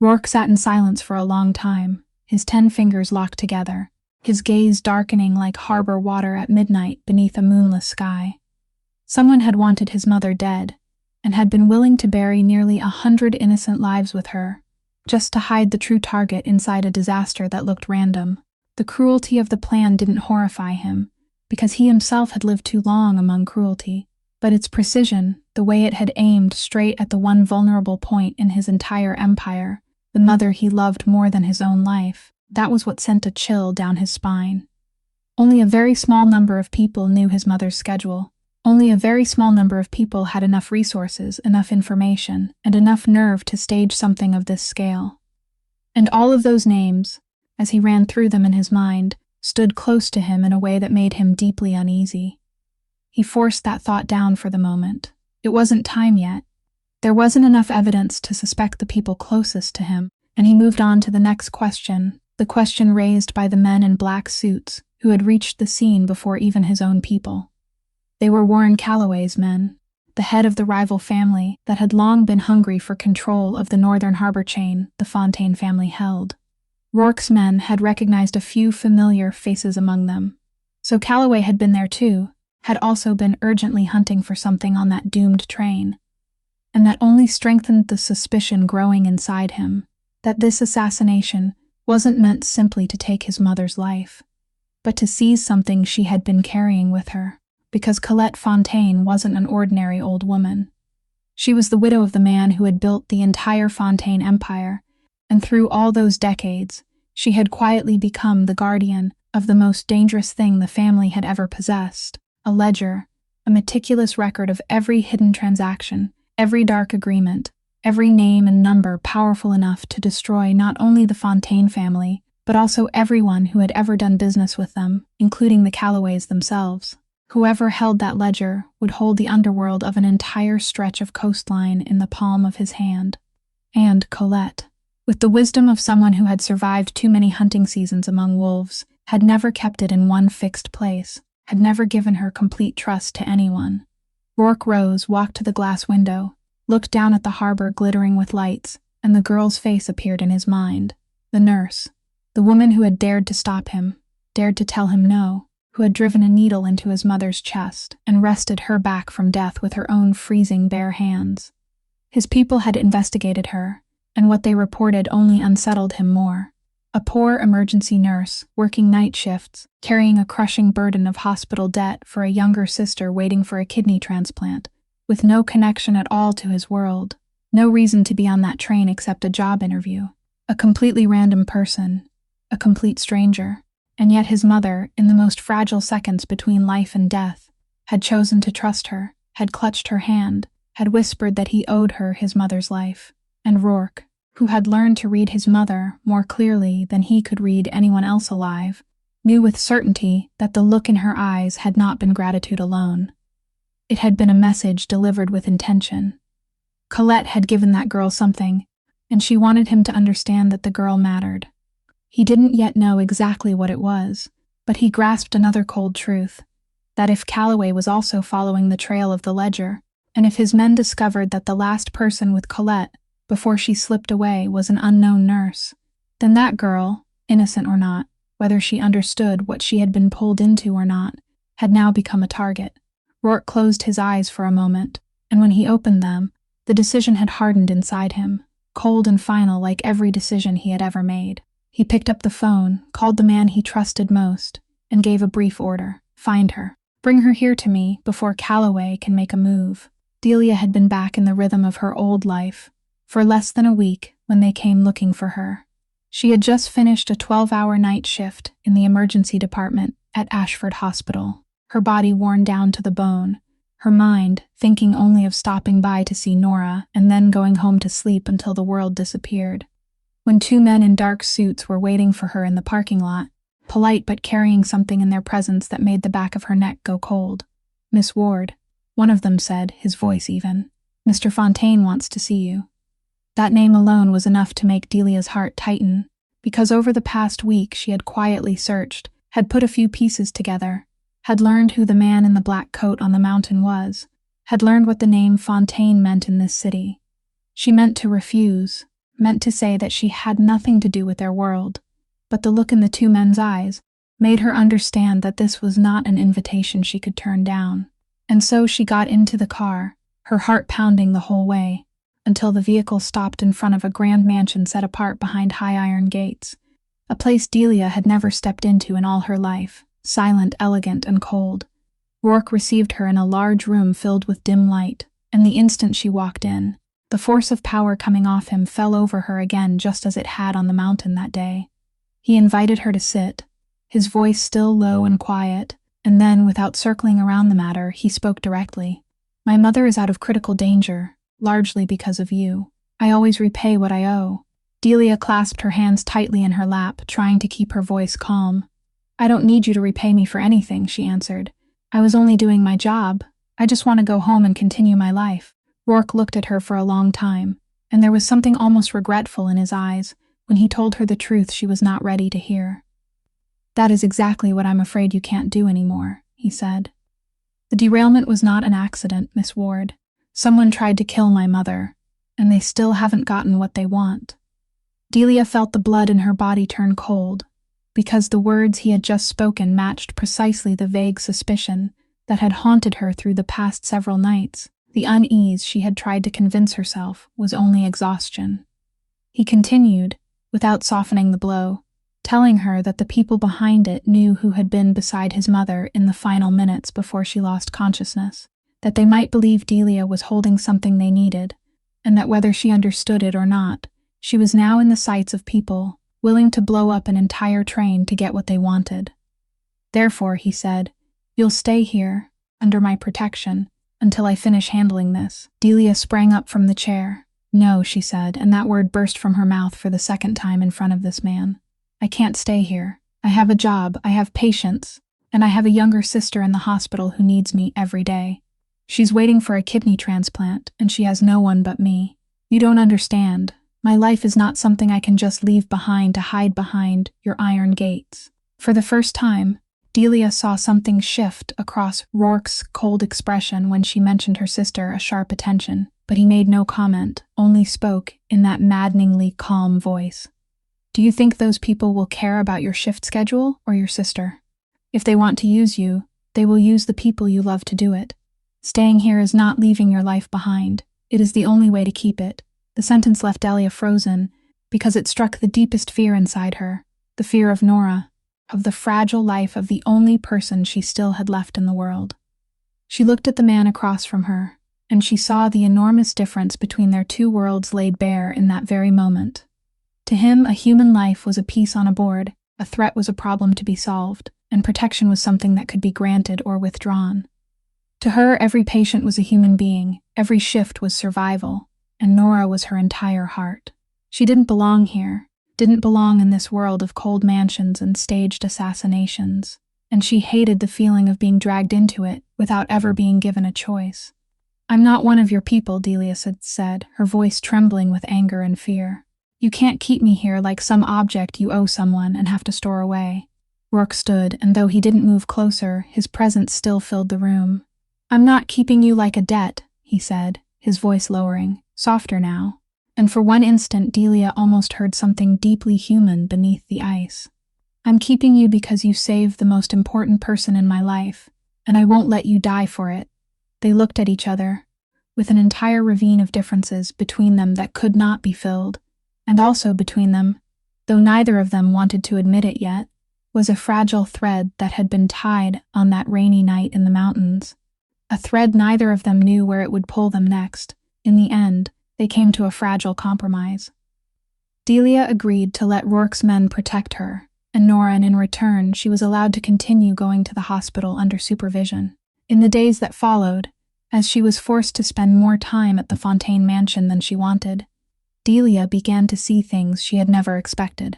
Rourke sat in silence for a long time, his 10 fingers locked together, his gaze darkening like harbor water at midnight beneath a moonless sky. Someone had wanted his mother dead, and had been willing to bury nearly 100 innocent lives with her, just to hide the true target inside a disaster that looked random. The cruelty of the plan didn't horrify him, because he himself had lived too long among cruelty, but its precision, the way it had aimed straight at the one vulnerable point in his entire empire, the mother he loved more than his own life, that was what sent a chill down his spine. Only a very small number of people knew his mother's schedule. Only a very small number of people had enough resources, enough information, and enough nerve to stage something of this scale. And all of those names, as he ran through them in his mind, stood close to him in a way that made him deeply uneasy. He forced that thought down for the moment. It wasn't time yet. There wasn't enough evidence to suspect the people closest to him, and he moved on to the next question, the question raised by the men in black suits who had reached the scene before even his own people. They were Warren Calloway's men, the head of the rival family that had long been hungry for control of the northern harbor chain the Fontaine family held. Rourke's men had recognized a few familiar faces among them. So Calloway had been there too, had also been urgently hunting for something on that doomed train. And that only strengthened the suspicion growing inside him, that this assassination wasn't meant simply to take his mother's life, but to seize something she had been carrying with her, because Colette Fontaine wasn't an ordinary old woman. She was the widow of the man who had built the entire Fontaine empire, and through all those decades, she had quietly become the guardian of the most dangerous thing the family had ever possessed, a ledger, a meticulous record of every hidden transaction, every dark agreement, every name and number powerful enough to destroy not only the Fontaine family, but also everyone who had ever done business with them, including the Calloways themselves. Whoever held that ledger would hold the underworld of an entire stretch of coastline in the palm of his hand. And Colette, with the wisdom of someone who had survived too many hunting seasons among wolves, had never kept it in one fixed place, had never given her complete trust to anyone. Rourke rose, walked to the glass window, looked down at the harbor glittering with lights, and the girl's face appeared in his mind. The nurse, the woman who had dared to stop him, dared to tell him no, who had driven a needle into his mother's chest and wrested her back from death with her own freezing bare hands. His people had investigated her, and what they reported only unsettled him more. A poor emergency nurse, working night shifts, carrying a crushing burden of hospital debt for a younger sister waiting for a kidney transplant, with no connection at all to his world, no reason to be on that train except a job interview. A completely random person, a complete stranger, and yet his mother, in the most fragile seconds between life and death, had chosen to trust her, had clutched her hand, had whispered that he owed her his mother's life. And Rourke, who had learned to read his mother more clearly than he could read anyone else alive, knew with certainty that the look in her eyes had not been gratitude alone. It had been a message delivered with intention. Colette had given that girl something, and she wanted him to understand that the girl mattered. He didn't yet know exactly what it was, but he grasped another cold truth. That if Calloway was also following the trail of the ledger, and if his men discovered that the last person with Colette, before she slipped away, was an unknown nurse, then that girl, innocent or not, whether she understood what she had been pulled into or not, had now become a target. Rourke closed his eyes for a moment, and when he opened them, the decision had hardened inside him, cold and final like every decision he had ever made. He picked up the phone, called the man he trusted most, and gave a brief order. Find her. Bring her here to me before Calloway can make a move. Delia had been back in the rhythm of her old life for less than a week when they came looking for her. She had just finished a 12-hour night shift in the emergency department at Ashford Hospital, her body worn down to the bone, her mind thinking only of stopping by to see Nora and then going home to sleep until the world disappeared. When two men in dark suits were waiting for her in the parking lot, polite but carrying something in their presence that made the back of her neck go cold. "Miss Ward," one of them said, his voice even. "Mr. Fontaine wants to see you." That name alone was enough to make Delia's heart tighten, because over the past week she had quietly searched, had put a few pieces together, had learned who the man in the black coat on the mountain was, had learned what the name Fontaine meant in this city. She meant to refuse, meant to say that she had nothing to do with their world, but the look in the two men's eyes made her understand that this was not an invitation she could turn down. And so she got into the car, her heart pounding the whole way, until the vehicle stopped in front of a grand mansion set apart behind high iron gates, a place Delia had never stepped into in all her life, silent, elegant, and cold. Rourke received her in a large room filled with dim light, and the instant she walked in, the force of power coming off him fell over her again just as it had on the mountain that day. He invited her to sit, his voice still low and quiet, and then, without circling around the matter, he spoke directly. "My mother is out of critical danger, largely because of you. I always repay what I owe." Delia clasped her hands tightly in her lap, trying to keep her voice calm. "I don't need you to repay me for anything," she answered. "I was only doing my job. I just want to go home and continue my life." Rourke looked at her for a long time, and there was something almost regretful in his eyes when he told her the truth she was not ready to hear. "That is exactly what I'm afraid you can't do anymore," he said. "The derailment was not an accident, Miss Ward. Someone tried to kill my mother, and they still haven't gotten what they want." Delia felt the blood in her body turn cold, because the words he had just spoken matched precisely the vague suspicion that had haunted her through the past several nights. The unease she had tried to convince herself was only exhaustion. He continued, without softening the blow, telling her that the people behind it knew who had been beside his mother in the final minutes before she lost consciousness, that they might believe Delia was holding something they needed, and that whether she understood it or not, she was now in the sights of people willing to blow up an entire train to get what they wanted. "Therefore," he said, "you'll stay here, under my protection, until I finish handling this." Delia sprang up from the chair. "No," she said, and that word burst from her mouth for the second time in front of this man. "I can't stay here. I have a job, I have patients, and I have a younger sister in the hospital who needs me every day. She's waiting for a kidney transplant, and she has no one but me. You don't understand. My life is not something I can just leave behind to hide behind your iron gates." For the first time, Delia saw something shift across Rourke's cold expression when she mentioned her sister a sharp attention, but he made no comment, only spoke in that maddeningly calm voice. "Do you think those people will care about your shift schedule or your sister? If they want to use you, they will use the people you love to do it. Staying here is not leaving your life behind. It is the only way to keep it." The sentence left Delia frozen because it struck the deepest fear inside her, the fear of Nora, of the fragile life of the only person she still had left in the world. She looked at the man across from her, and she saw the enormous difference between their two worlds laid bare in that very moment. To him, a human life was a piece on a board, a threat was a problem to be solved, and protection was something that could be granted or withdrawn. To her, every patient was a human being, every shift was survival, and Nora was her entire heart. She didn't belong here, didn't belong in this world of cold mansions and staged assassinations, and she hated the feeling of being dragged into it without ever being given a choice. "I'm not one of your people," Delia had said, her voice trembling with anger and fear. "You can't keep me here like some object you owe someone and have to store away. Rourke stood, and though he didn't move closer, his presence still filled the room. "I'm not keeping you like a debt," he said, his voice lowering, softer now. And for one instant Delia almost heard something deeply human beneath the ice. "I'm keeping you because you saved the most important person in my life, and I won't let you die for it." They looked at each other, with an entire ravine of differences between them that could not be filled, and also between them, though neither of them wanted to admit it yet, was a fragile thread that had been tied on that rainy night in the mountains. A thread neither of them knew where it would pull them next. In the end, they came to a fragile compromise. Delia agreed to let Rourke's men protect her, and Nora, and in return, she was allowed to continue going to the hospital under supervision. In the days that followed, as she was forced to spend more time at the Fontaine mansion than she wanted, Delia began to see things she had never expected.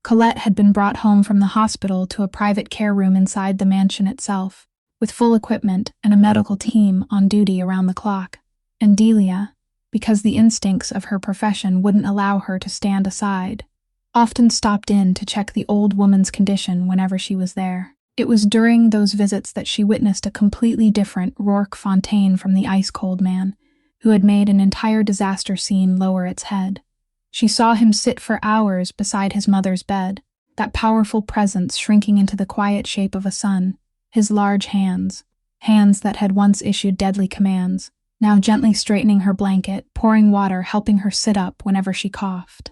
Colette had been brought home from the hospital to a private care room inside the mansion itself, with full equipment and a medical team on duty around the clock. And Delia, because the instincts of her profession wouldn't allow her to stand aside, often stopped in to check the old woman's condition whenever she was there. It was during those visits that she witnessed a completely different Rourke Fontaine from the ice-cold man, who had made an entire disaster scene lower its head. She saw him sit for hours beside his mother's bed, that powerful presence shrinking into the quiet shape of a son, his large hands that had once issued deadly commands, now gently straightening her blanket, pouring water, helping her sit up whenever she coughed.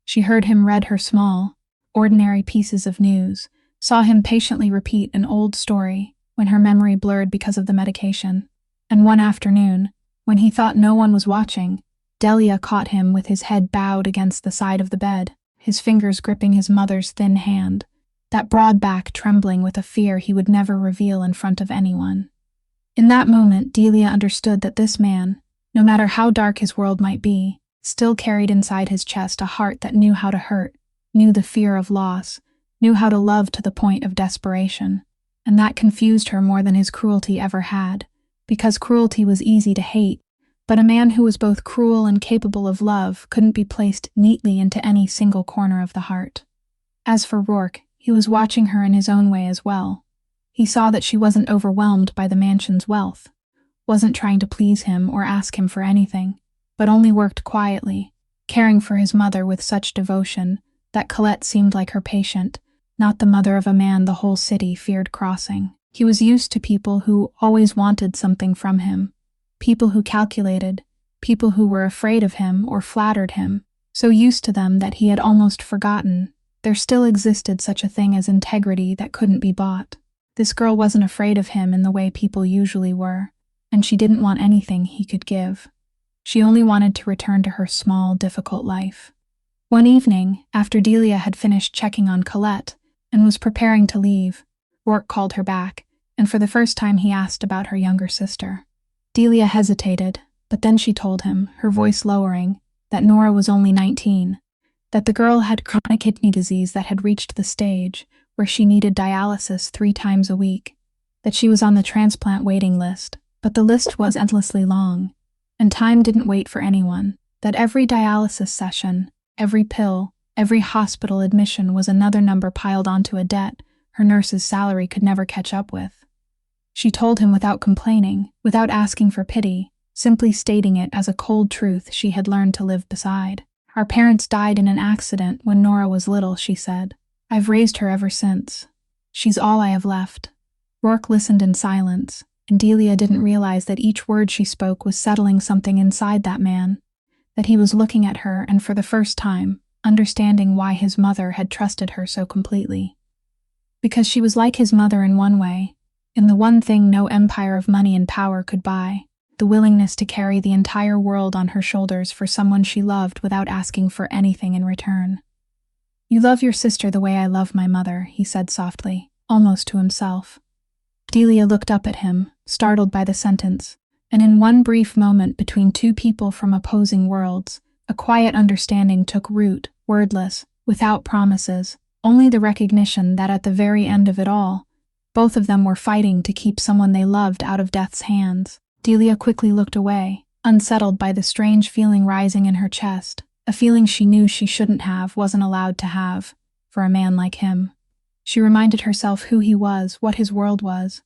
She heard him read her small, ordinary pieces of news, saw him patiently repeat an old story when her memory blurred because of the medication. And one afternoon, when he thought no one was watching, Delia caught him with his head bowed against the side of the bed, his fingers gripping his mother's thin hand, that broad back trembling with a fear he would never reveal in front of anyone. In that moment, Delia understood that this man, no matter how dark his world might be, still carried inside his chest a heart that knew how to hurt, knew the fear of loss, knew how to love to the point of desperation. And that confused her more than his cruelty ever had, because cruelty was easy to hate, but a man who was both cruel and capable of love couldn't be placed neatly into any single corner of the heart. As for Rourke, he was watching her in his own way as well. He saw that she wasn't overwhelmed by the mansion's wealth, wasn't trying to please him or ask him for anything, but only worked quietly, caring for his mother with such devotion that Colette seemed like her patient, not the mother of a man the whole city feared crossing. He was used to people who always wanted something from him, people who calculated, people who were afraid of him or flattered him, so used to them that he had almost forgotten there still existed such a thing as integrity that couldn't be bought. This girl wasn't afraid of him in the way people usually were, and she didn't want anything he could give. She only wanted to return to her small, difficult life. One evening, after Delia had finished checking on Colette and was preparing to leave, Rourke called her back, and for the first time he asked about her younger sister. Delia hesitated, but then she told him, her voice lowering, that Nora was only 19, that the girl had chronic kidney disease that had reached the stage where she needed dialysis 3 times a week, that she was on the transplant waiting list, but the list was endlessly long, and time didn't wait for anyone, that every dialysis session, every pill, every hospital admission was another number piled onto a debt her nurse's salary could never catch up with. She told him without complaining, without asking for pity, simply stating it as a cold truth she had learned to live beside. "Our parents died in an accident when Nora was little," she said. "I've raised her ever since. She's all I have left." Rourke listened in silence, and Delia didn't realize that each word she spoke was settling something inside that man, that he was looking at her and for the first time, understanding why his mother had trusted her so completely. Because she was like his mother in one way, in the one thing no empire of money and power could buy, the willingness to carry the entire world on her shoulders for someone she loved without asking for anything in return. "You love your sister the way I love my mother," he said softly, almost to himself. Delia looked up at him, startled by the sentence, and in one brief moment between two people from opposing worlds, a quiet understanding took root, wordless, without promises, only the recognition that at the very end of it all, both of them were fighting to keep someone they loved out of death's hands. Delia quickly looked away, unsettled by the strange feeling rising in her chest, a feeling she knew she shouldn't have, wasn't allowed to have, for a man like him. She reminded herself who he was, what his world was,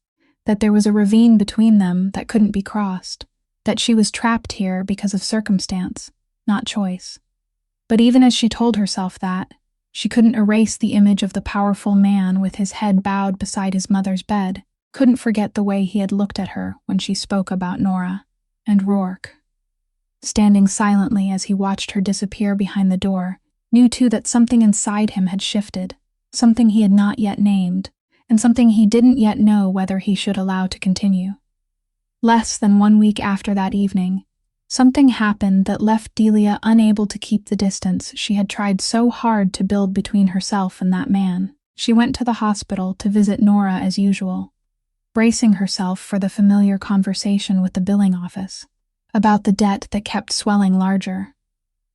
that there was a ravine between them that couldn't be crossed, that she was trapped here because of circumstance, not choice. But even as she told herself that, she couldn't erase the image of the powerful man with his head bowed beside his mother's bed, couldn't forget the way he had looked at her when she spoke about Nora and Rourke. Standing silently as he watched her disappear behind the door, knew too that something inside him had shifted, something he had not yet named, and something he didn't yet know whether he should allow to continue. Less than 1 week after that evening, something happened that left Delia unable to keep the distance she had tried so hard to build between herself and that man. She went to the hospital to visit Nora as usual, bracing herself for the familiar conversation with the billing office about the debt that kept swelling larger.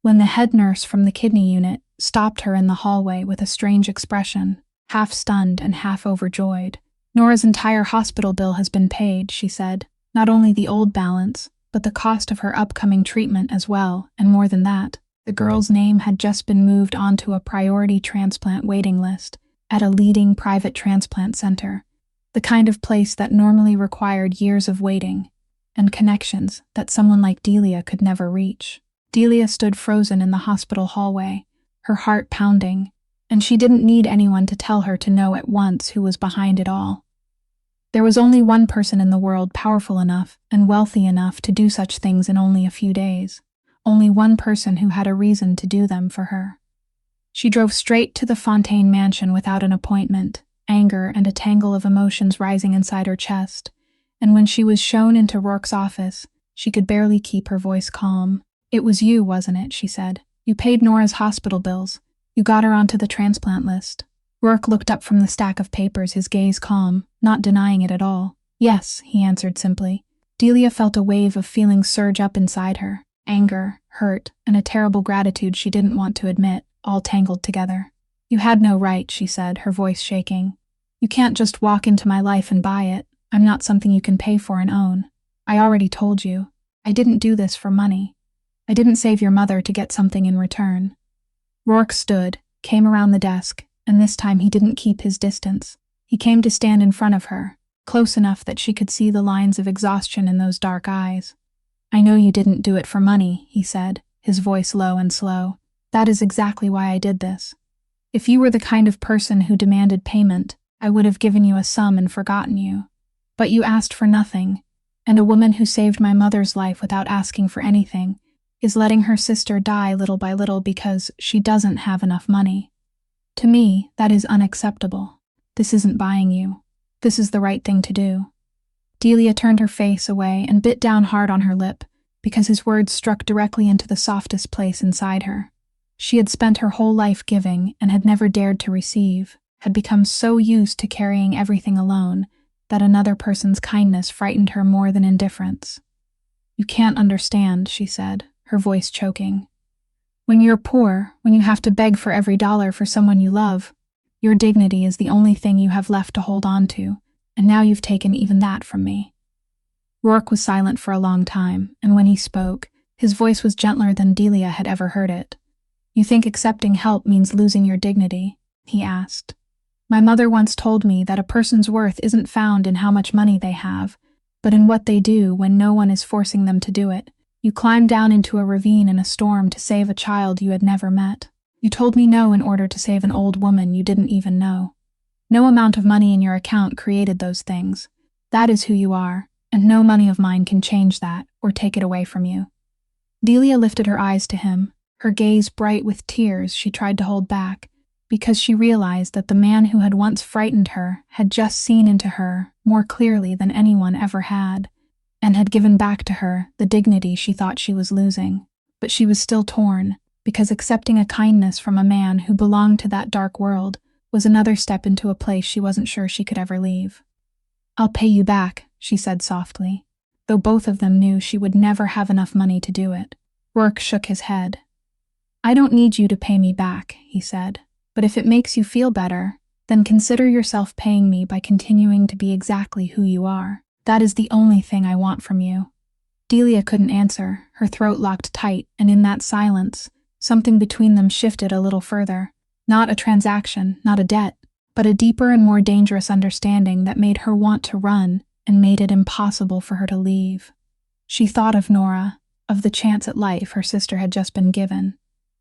When the head nurse from the kidney unit stopped her in the hallway with a strange expression, half stunned and half overjoyed. "Nora's entire hospital bill has been paid," she said. "Not only the old balance, but the cost of her upcoming treatment as well, and more than that. The girl's name had just been moved onto a priority transplant waiting list at a leading private transplant center, the kind of place that normally required years of waiting and connections that someone like Delia could never reach." Delia stood frozen in the hospital hallway, her heart pounding, and she didn't need anyone to tell her to know at once who was behind it all. There was only one person in the world powerful enough and wealthy enough to do such things in only a few days. Only one person who had a reason to do them for her. She drove straight to the Fontaine mansion without an appointment, anger and a tangle of emotions rising inside her chest, and when she was shown into Rourke's office, she could barely keep her voice calm. "It was you, wasn't it?" she said. "You paid Nora's hospital bills. You got her onto the transplant list." Rourke looked up from the stack of papers, his gaze calm, not denying it at all. "Yes," he answered simply. Delia felt a wave of feelings surge up inside her. Anger, hurt, and a terrible gratitude she didn't want to admit, all tangled together. "You had no right," she said, her voice shaking. "You can't just walk into my life and buy it. I'm not something you can pay for and own. I already told you. I didn't do this for money. I didn't save your mother to get something in return." Rourke stood, came around the desk, and this time he didn't keep his distance. He came to stand in front of her, close enough that she could see the lines of exhaustion in those dark eyes. "I know you didn't do it for money," he said, his voice low and slow. "That is exactly why I did this. If you were the kind of person who demanded payment, I would have given you a sum and forgotten you. But you asked for nothing, and a woman who saved my mother's life without asking for anything is letting her sister die little by little because she doesn't have enough money. To me, that is unacceptable. This isn't buying you. This is the right thing to do." Delia turned her face away and bit down hard on her lip because his words struck directly into the softest place inside her. She had spent her whole life giving and had never dared to receive, had become so used to carrying everything alone that another person's kindness frightened her more than indifference. "You can't understand," she said, her voice choking. "When you're poor, when you have to beg for every dollar for someone you love, your dignity is the only thing you have left to hold on to, and now you've taken even that from me." Rourke was silent for a long time, and when he spoke, his voice was gentler than Delia had ever heard it. "You think accepting help means losing your dignity?" he asked. "My mother once told me that a person's worth isn't found in how much money they have, but in what they do when no one is forcing them to do it. You climbed down into a ravine in a storm to save a child you had never met. You told me no in order to save an old woman you didn't even know. No amount of money in your account created those things. That is who you are, and no money of mine can change that or take it away from you." Delia lifted her eyes to him, her gaze bright with tears she tried to hold back, because she realized that the man who had once frightened her had just seen into her more clearly than anyone ever had, and had given back to her the dignity she thought she was losing. But she was still torn, because accepting a kindness from a man who belonged to that dark world was another step into a place she wasn't sure she could ever leave. "I'll pay you back," she said softly, though both of them knew she would never have enough money to do it. Rourke shook his head. "I don't need you to pay me back," he said. "But if it makes you feel better, then consider yourself paying me by continuing to be exactly who you are. That is the only thing I want from you." Delia couldn't answer, her throat locked tight, and in that silence, something between them shifted a little further. Not a transaction, not a debt, but a deeper and more dangerous understanding that made her want to run and made it impossible for her to leave. She thought of Nora, of the chance at life her sister had just been given,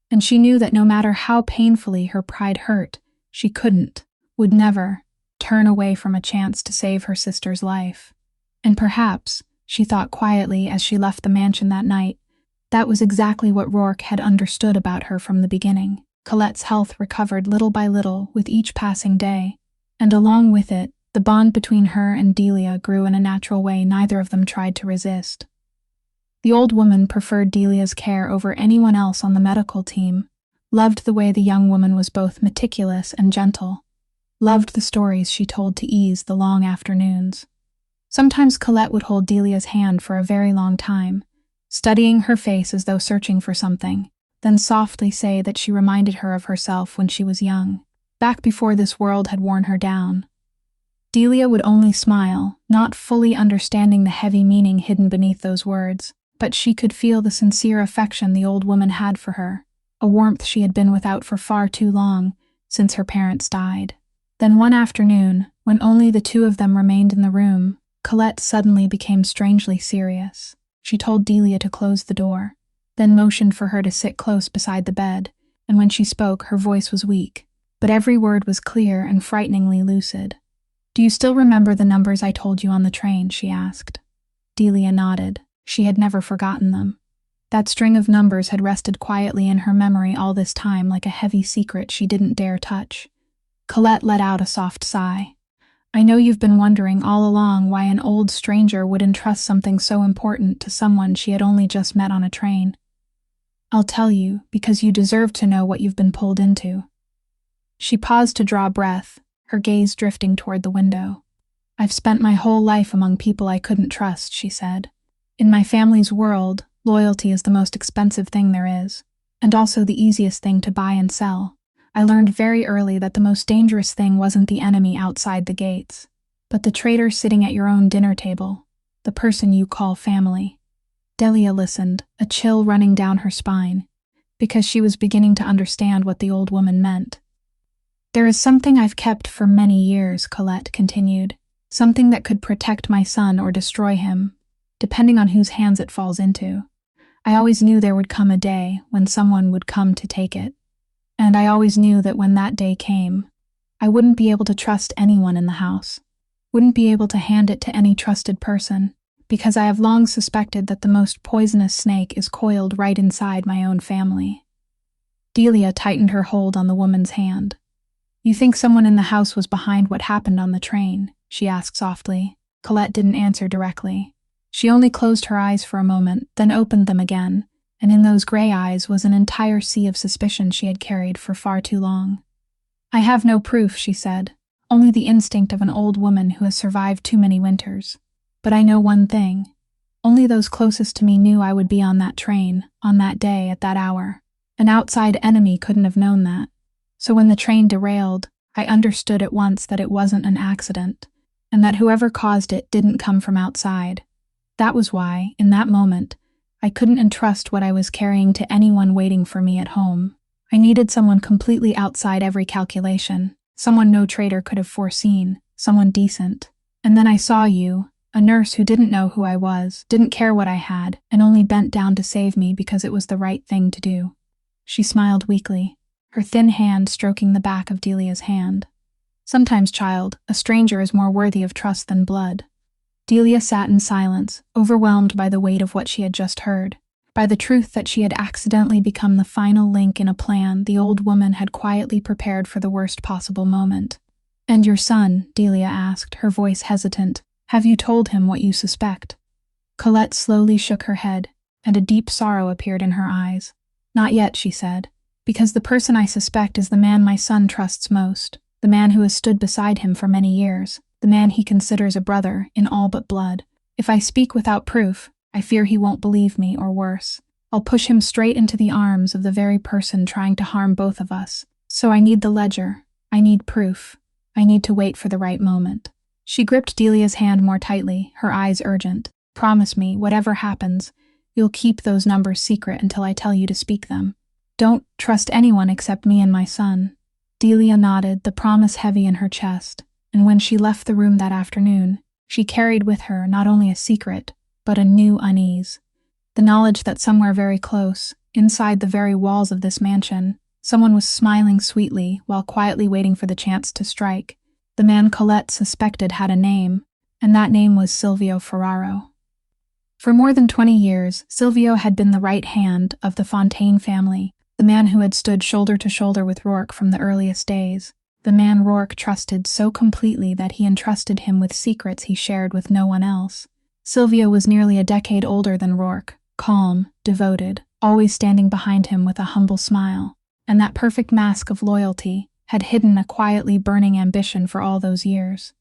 and she knew that no matter how painfully her pride hurt, she couldn't, would never, turn away from a chance to save her sister's life. And perhaps, she thought quietly as she left the mansion that night, that was exactly what Rourke had understood about her from the beginning. Colette's health recovered little by little with each passing day, and along with it, the bond between her and Delia grew in a natural way neither of them tried to resist. The old woman preferred Delia's care over anyone else on the medical team, loved the way the young woman was both meticulous and gentle, loved the stories she told to ease the long afternoons. Sometimes Colette would hold Delia's hand for a very long time, studying her face as though searching for something, then softly say that she reminded her of herself when she was young, back before this world had worn her down. Delia would only smile, not fully understanding the heavy meaning hidden beneath those words, but she could feel the sincere affection the old woman had for her, a warmth she had been without for far too long, since her parents died. Then one afternoon, when only the two of them remained in the room, Colette suddenly became strangely serious. She told Delia to close the door, then motioned for her to sit close beside the bed, and when she spoke, her voice was weak, but every word was clear and frighteningly lucid. "Do you still remember the numbers I told you on the train?" she asked. Delia nodded. She had never forgotten them. That string of numbers had rested quietly in her memory all this time like a heavy secret she didn't dare touch. Colette let out a soft sigh. "I know you've been wondering all along why an old stranger would entrust something so important to someone she had only just met on a train. I'll tell you, because you deserve to know what you've been pulled into." She paused to draw breath, her gaze drifting toward the window. "I've spent my whole life among people I couldn't trust," she said. "In my family's world, loyalty is the most expensive thing there is, and also the easiest thing to buy and sell. I learned very early that the most dangerous thing wasn't the enemy outside the gates, but the traitor sitting at your own dinner table, the person you call family." Delia listened, a chill running down her spine, because she was beginning to understand what the old woman meant. "There is something I've kept for many years," Colette continued, "something that could protect my son or destroy him, depending on whose hands it falls into. I always knew there would come a day when someone would come to take it. And I always knew that when that day came, I wouldn't be able to trust anyone in the house, wouldn't be able to hand it to any trusted person, because I have long suspected that the most poisonous snake is coiled right inside my own family." Delia tightened her hold on the woman's hand. "You think someone in the house was behind what happened on the train?" she asked softly. Colette didn't answer directly. She only closed her eyes for a moment, then opened them again, and in those gray eyes was an entire sea of suspicion she had carried for far too long. "I have no proof," she said, "only the instinct of an old woman who has survived too many winters. But I know one thing. Only those closest to me knew I would be on that train, on that day, at that hour. An outside enemy couldn't have known that. So when the train derailed, I understood at once that it wasn't an accident, and that whoever caused it didn't come from outside. That was why, in that moment, I couldn't entrust what I was carrying to anyone waiting for me at home. I needed someone completely outside every calculation, someone no traitor could have foreseen, someone decent. And then I saw you, a nurse who didn't know who I was, didn't care what I had, and only bent down to save me because it was the right thing to do." She smiled weakly, her thin hand stroking the back of Delia's hand. "Sometimes, child, a stranger is more worthy of trust than blood." Delia sat in silence, overwhelmed by the weight of what she had just heard, by the truth that she had accidentally become the final link in a plan the old woman had quietly prepared for the worst possible moment. "And your son?" Delia asked, her voice hesitant. "Have you told him what you suspect?" Colette slowly shook her head, and a deep sorrow appeared in her eyes. "Not yet," she said, "because the person I suspect is the man my son trusts most, the man who has stood beside him for many years, the man he considers a brother in all but blood. If I speak without proof, I fear he won't believe me, or worse. I'll push him straight into the arms of the very person trying to harm both of us. So I need the ledger. I need proof. I need to wait for the right moment." She gripped Delia's hand more tightly, her eyes urgent. "Promise me, whatever happens, you'll keep those numbers secret until I tell you to speak them. Don't trust anyone except me and my son." Delia nodded, the promise heavy in her chest, and when she left the room that afternoon, she carried with her not only a secret, but a new unease. The knowledge that somewhere very close, inside the very walls of this mansion, someone was smiling sweetly while quietly waiting for the chance to strike. The man Colette suspected had a name, and that name was Silvio Ferraro. For more than 20 years, Silvio had been the right hand of the Fontaine family, the man who had stood shoulder to shoulder with Rourke from the earliest days, the man Rourke trusted so completely that he entrusted him with secrets he shared with no one else. Silvio was nearly a decade older than Rourke, calm, devoted, always standing behind him with a humble smile, and that perfect mask of loyalty had hidden a quietly burning ambition for all those years.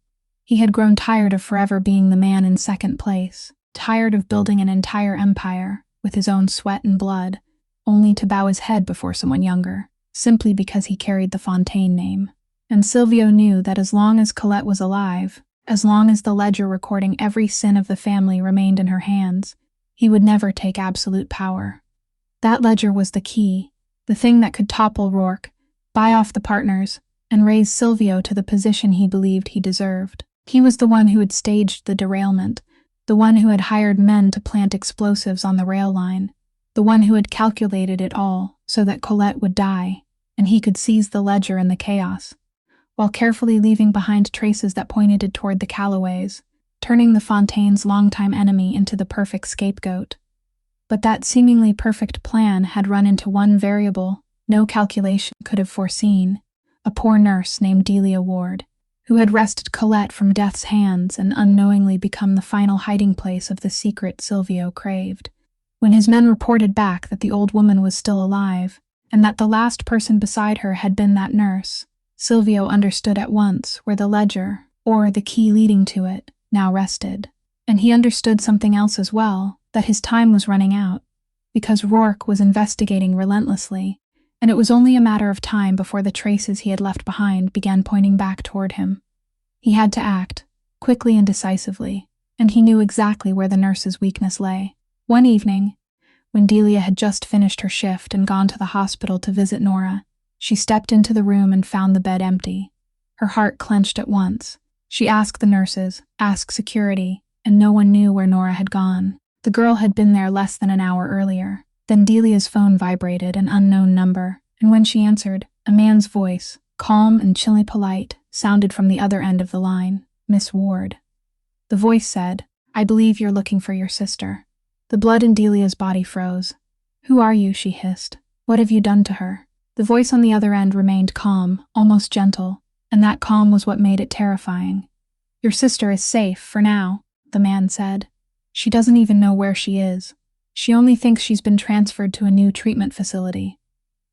He had grown tired of forever being the man in second place, tired of building an entire empire with his own sweat and blood, only to bow his head before someone younger, simply because he carried the Fontaine name. And Silvio knew that as long as Colette was alive, as long as the ledger recording every sin of the family remained in her hands, he would never take absolute power. That ledger was the key, the thing that could topple Rourke, buy off the partners, and raise Silvio to the position he believed he deserved. He was the one who had staged the derailment, the one who had hired men to plant explosives on the rail line, the one who had calculated it all so that Colette would die, and he could seize the ledger in the chaos, while carefully leaving behind traces that pointed toward the Calloways, turning the Fontaines' longtime enemy into the perfect scapegoat. But that seemingly perfect plan had run into one variable no calculation could have foreseen: a poor nurse named Delia Ward, who had wrested Colette from death's hands and unknowingly become the final hiding place of the secret Silvio craved. When his men reported back that the old woman was still alive, and that the last person beside her had been that nurse, Silvio understood at once where the ledger, or the key leading to it, now rested. And he understood something else as well, that his time was running out, because Rourke was investigating relentlessly, and it was only a matter of time before the traces he had left behind began pointing back toward him. He had to act, quickly and decisively, and he knew exactly where the nurse's weakness lay. One evening, when Delia had just finished her shift and gone to the hospital to visit Nora, she stepped into the room and found the bed empty. Her heart clenched at once. She asked the nurses, asked security, and no one knew where Nora had gone. The girl had been there less than an hour earlier. Then Delia's phone vibrated, an unknown number, and when she answered, a man's voice, calm and chilly polite, sounded from the other end of the line. "Miss Ward." The voice said, "I believe you're looking for your sister." The blood in Delia's body froze. "Who are you?" she hissed. "What have you done to her?" The voice on the other end remained calm, almost gentle, and that calm was what made it terrifying. "Your sister is safe, for now," the man said. "She doesn't even know where she is. She only thinks she's been transferred to a new treatment facility.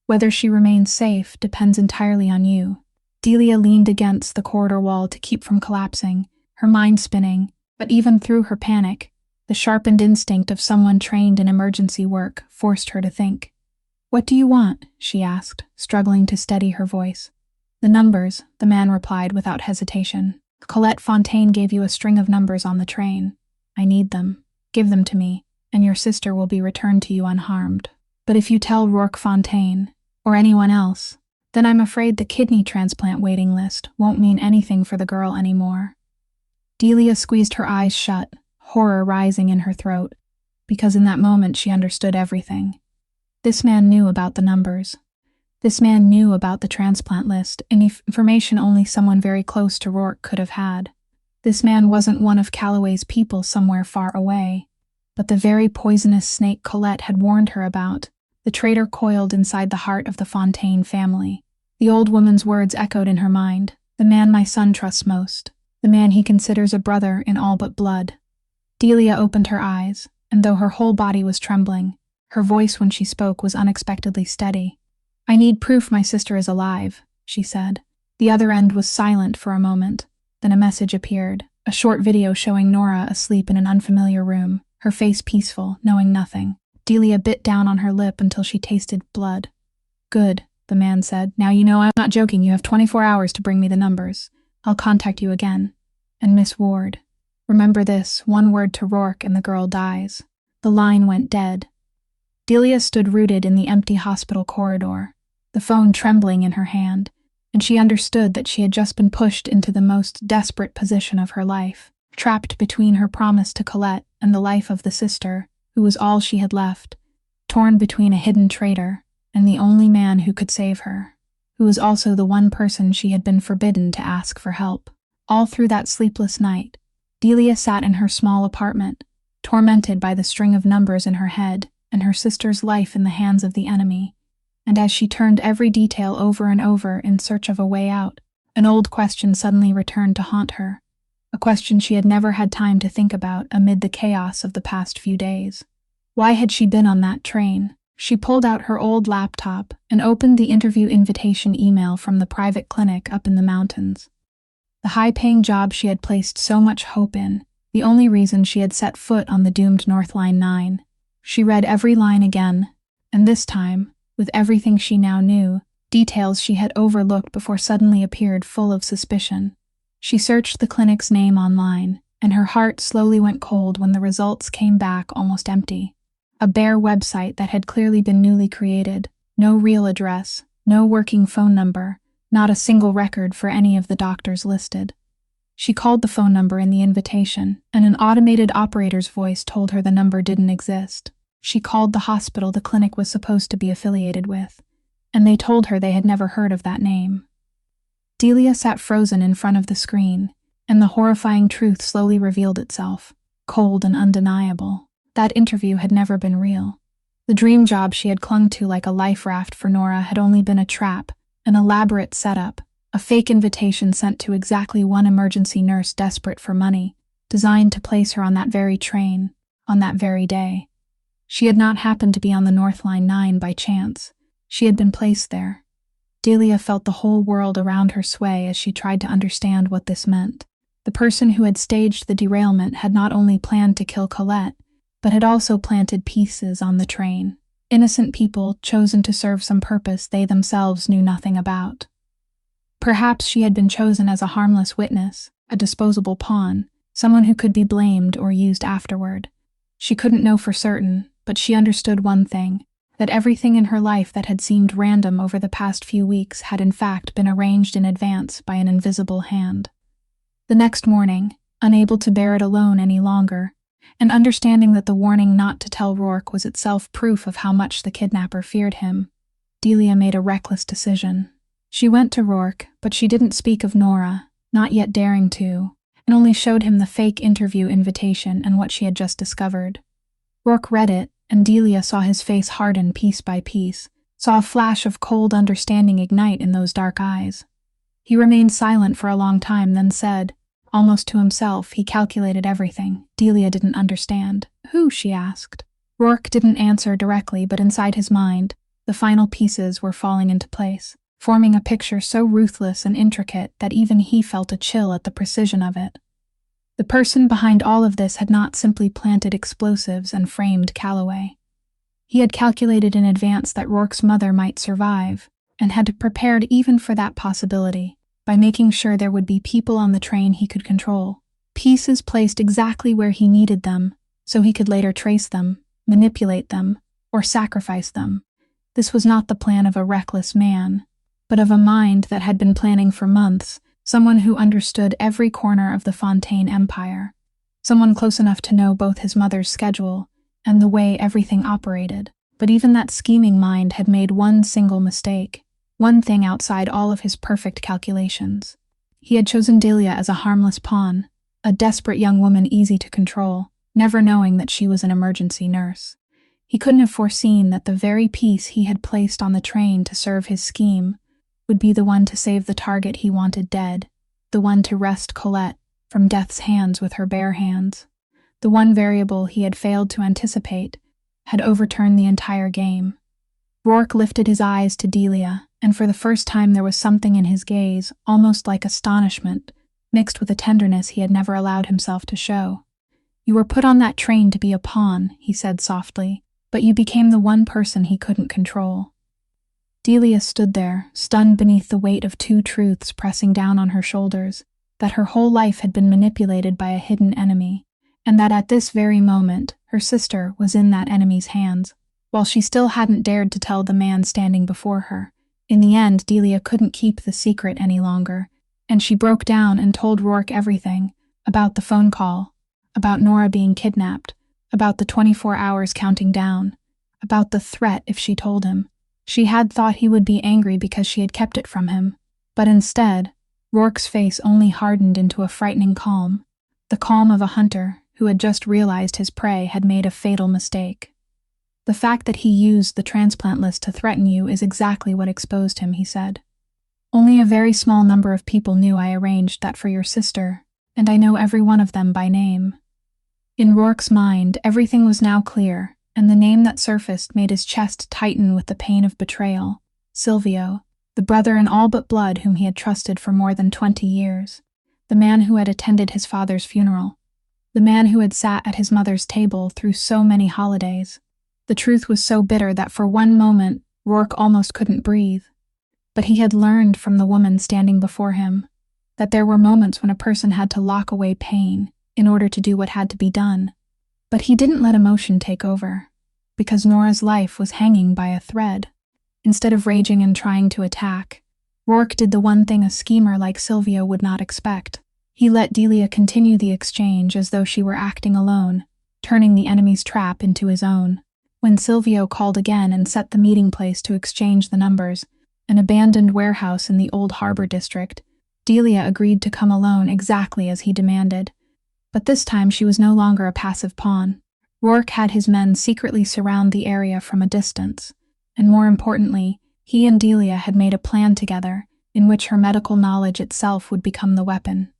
Whether she remains safe depends entirely on you." Delia leaned against the corridor wall to keep from collapsing, her mind spinning, but even through her panic, the sharpened instinct of someone trained in emergency work forced her to think. "What do you want?" she asked, struggling to steady her voice. "The numbers," the man replied without hesitation. "Colette Fontaine gave you a string of numbers on the train. I need them. Give them to me, and your sister will be returned to you unharmed. But if you tell Rourke Fontaine, or anyone else, then I'm afraid the kidney transplant waiting list won't mean anything for the girl anymore." Delia squeezed her eyes shut, horror rising in her throat, because in that moment she understood everything. This man knew about the numbers. This man knew about the transplant list, information only someone very close to Rourke could have had. This man wasn't one of Calloway's people somewhere far away, but the very poisonous snake Colette had warned her about, the traitor coiled inside the heart of the Fontaine family. The old woman's words echoed in her mind: "The man my son trusts most, the man he considers a brother in all but blood." Delia opened her eyes, and though her whole body was trembling, her voice when she spoke was unexpectedly steady. "I need proof my sister is alive," she said. The other end was silent for a moment. Then a message appeared, a short video showing Nora asleep in an unfamiliar room, her face peaceful, knowing nothing. Delia bit down on her lip until she tasted blood. "Good," the man said. "Now you know I'm not joking. You have 24 hours to bring me the numbers. I'll contact you again. And Miss Ward, remember this, one word to Rourke and the girl dies." The line went dead. Delia stood rooted in the empty hospital corridor, the phone trembling in her hand, and she understood that she had just been pushed into the most desperate position of her life, trapped between her promise to Colette and the life of the sister, who was all she had left, torn between a hidden traitor and the only man who could save her, who was also the one person she had been forbidden to ask for help. All through that sleepless night, Delia sat in her small apartment, tormented by the string of numbers in her head and her sister's life in the hands of the enemy, and as she turned every detail over and over in search of a way out, an old question suddenly returned to haunt her, a question she had never had time to think about amid the chaos of the past few days. Why had she been on that train? She pulled out her old laptop and opened the interview invitation email from the private clinic up in the mountains. The high-paying job she had placed so much hope in, the only reason she had set foot on the doomed Northline Nine. She read every line again, and this time, with everything she now knew, details she had overlooked before suddenly appeared full of suspicion. She searched the clinic's name online, and her heart slowly went cold when the results came back almost empty. A bare website that had clearly been newly created, no real address, no working phone number, not a single record for any of the doctors listed. She called the phone number in the invitation, and an automated operator's voice told her the number didn't exist. She called the hospital the clinic was supposed to be affiliated with, and they told her they had never heard of that name. Delia sat frozen in front of the screen, and the horrifying truth slowly revealed itself, cold and undeniable. That interview had never been real. The dream job she had clung to like a life raft for Nora had only been a trap, an elaborate setup, a fake invitation sent to exactly one emergency nurse desperate for money, designed to place her on that very train, on that very day. She had not happened to be on the Northline Nine by chance. She had been placed there. Delia felt the whole world around her sway as she tried to understand what this meant. The person who had staged the derailment had not only planned to kill Colette, but had also planted pieces on the train. Innocent people chosen to serve some purpose they themselves knew nothing about. Perhaps she had been chosen as a harmless witness, a disposable pawn, someone who could be blamed or used afterward. She couldn't know for certain, but she understood one thing, that everything in her life that had seemed random over the past few weeks had in fact been arranged in advance by an invisible hand. The next morning, unable to bear it alone any longer, and understanding that the warning not to tell Rourke was itself proof of how much the kidnapper feared him, Delia made a reckless decision. She went to Rourke, but she didn't speak of Nora, not yet daring to, and only showed him the fake interview invitation and what she had just discovered. Rourke read it, and Delia saw his face harden piece by piece, saw a flash of cold understanding ignite in those dark eyes. He remained silent for a long time, then said, almost to himself, he calculated everything. Delia didn't understand. Who? She asked. Rourke didn't answer directly, but inside his mind, the final pieces were falling into place, forming a picture so ruthless and intricate that even he felt a chill at the precision of it. The person behind all of this had not simply planted explosives and framed Calloway. He had calculated in advance that Rourke's mother might survive, and had prepared even for that possibility by making sure there would be people on the train he could control, pieces placed exactly where he needed them, so he could later trace them, manipulate them, or sacrifice them. This was not the plan of a reckless man, but of a mind that had been planning for months, someone who understood every corner of the Fontaine empire, someone close enough to know both his mother's schedule and the way everything operated. But even that scheming mind had made one single mistake, one thing outside all of his perfect calculations. He had chosen Delia as a harmless pawn, a desperate young woman easy to control, never knowing that she was an emergency nurse. He couldn't have foreseen that the very piece he had placed on the train to serve his scheme would be the one to save the target he wanted dead, the one to wrest Colette from death's hands with her bare hands. The one variable he had failed to anticipate had overturned the entire game. Rourke lifted his eyes to Delia, and for the first time there was something in his gaze, almost like astonishment, mixed with a tenderness he had never allowed himself to show. "You were put on that train to be a pawn," he said softly, "but you became the one person he couldn't control." Delia stood there, stunned beneath the weight of two truths pressing down on her shoulders, that her whole life had been manipulated by a hidden enemy, and that at this very moment, her sister was in that enemy's hands. While she still hadn't dared to tell the man standing before her, In the end, Delia couldn't keep the secret any longer, and she broke down and told Rourke everything, about the phone call, about Nora being kidnapped, about the 24 hours counting down, about the threat if she told him. She had thought he would be angry because she had kept it from him, but instead, Rourke's face only hardened into a frightening calm, the calm of a hunter who had just realized his prey had made a fatal mistake. The fact that he used the transplant list to threaten you is exactly what exposed him, he said. Only a very small number of people knew I arranged that for your sister, and I know every one of them by name. In Rourke's mind, everything was now clear, and the name that surfaced made his chest tighten with the pain of betrayal. Silvio, the brother in all but blood whom he had trusted for more than 20 years, the man who had attended his father's funeral, the man who had sat at his mother's table through so many holidays. The truth was so bitter that for one moment, Rourke almost couldn't breathe. But he had learned from the woman standing before him that there were moments when a person had to lock away pain in order to do what had to be done. But he didn't let emotion take over, because Nora's life was hanging by a thread. Instead of raging and trying to attack, Rourke did the one thing a schemer like Silvio would not expect. He let Delia continue the exchange as though she were acting alone, turning the enemy's trap into his own. When Silvio called again and set the meeting place to exchange the numbers, an abandoned warehouse in the old harbor district, Delia agreed to come alone exactly as he demanded. But this time she was no longer a passive pawn. Rourke had his men secretly surround the area from a distance, and more importantly, he and Delia had made a plan together in which her medical knowledge itself would become the weapon.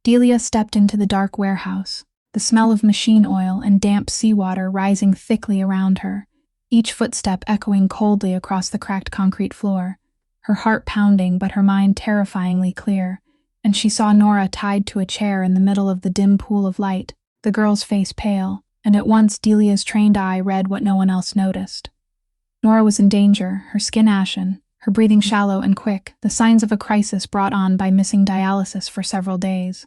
Delia stepped into the dark warehouse, the smell of machine oil and damp seawater rising thickly around her, each footstep echoing coldly across the cracked concrete floor, her heart pounding but her mind terrifyingly clear, and she saw Nora tied to a chair in the middle of the dim pool of light, the girl's face pale, and at once Delia's trained eye read what no one else noticed. Nora was in danger, her skin ashen, her breathing shallow and quick, the signs of a crisis brought on by missing dialysis for several days.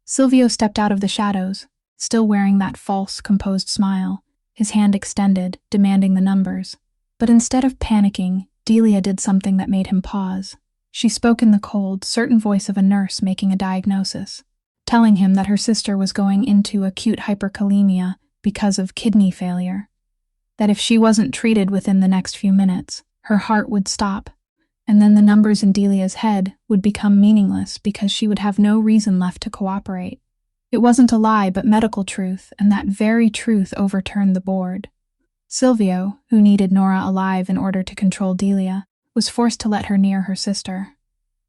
Silvio stepped out of the shadows, still wearing that false, composed smile, his hand extended, demanding the numbers. But instead of panicking, Delia did something that made him pause. She spoke in the cold, certain voice of a nurse making a diagnosis, telling him that her sister was going into acute hyperkalemia because of kidney failure, that if she wasn't treated within the next few minutes, her heart would stop, and then the numbers in Delia's head would become meaningless because she would have no reason left to cooperate. It wasn't a lie but medical truth, and that very truth overturned the board. Silvio, who needed Nora alive in order to control Delia, was forced to let her near her sister.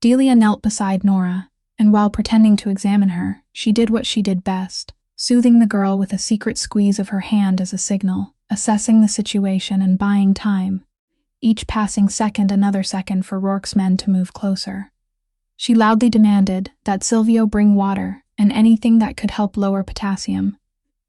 Delia knelt beside Nora, and while pretending to examine her, she did what she did best, soothing the girl with a secret squeeze of her hand as a signal, assessing the situation and buying time, each passing second another second for Rourke's men to move closer. She loudly demanded that Silvio bring water and anything that could help lower potassium,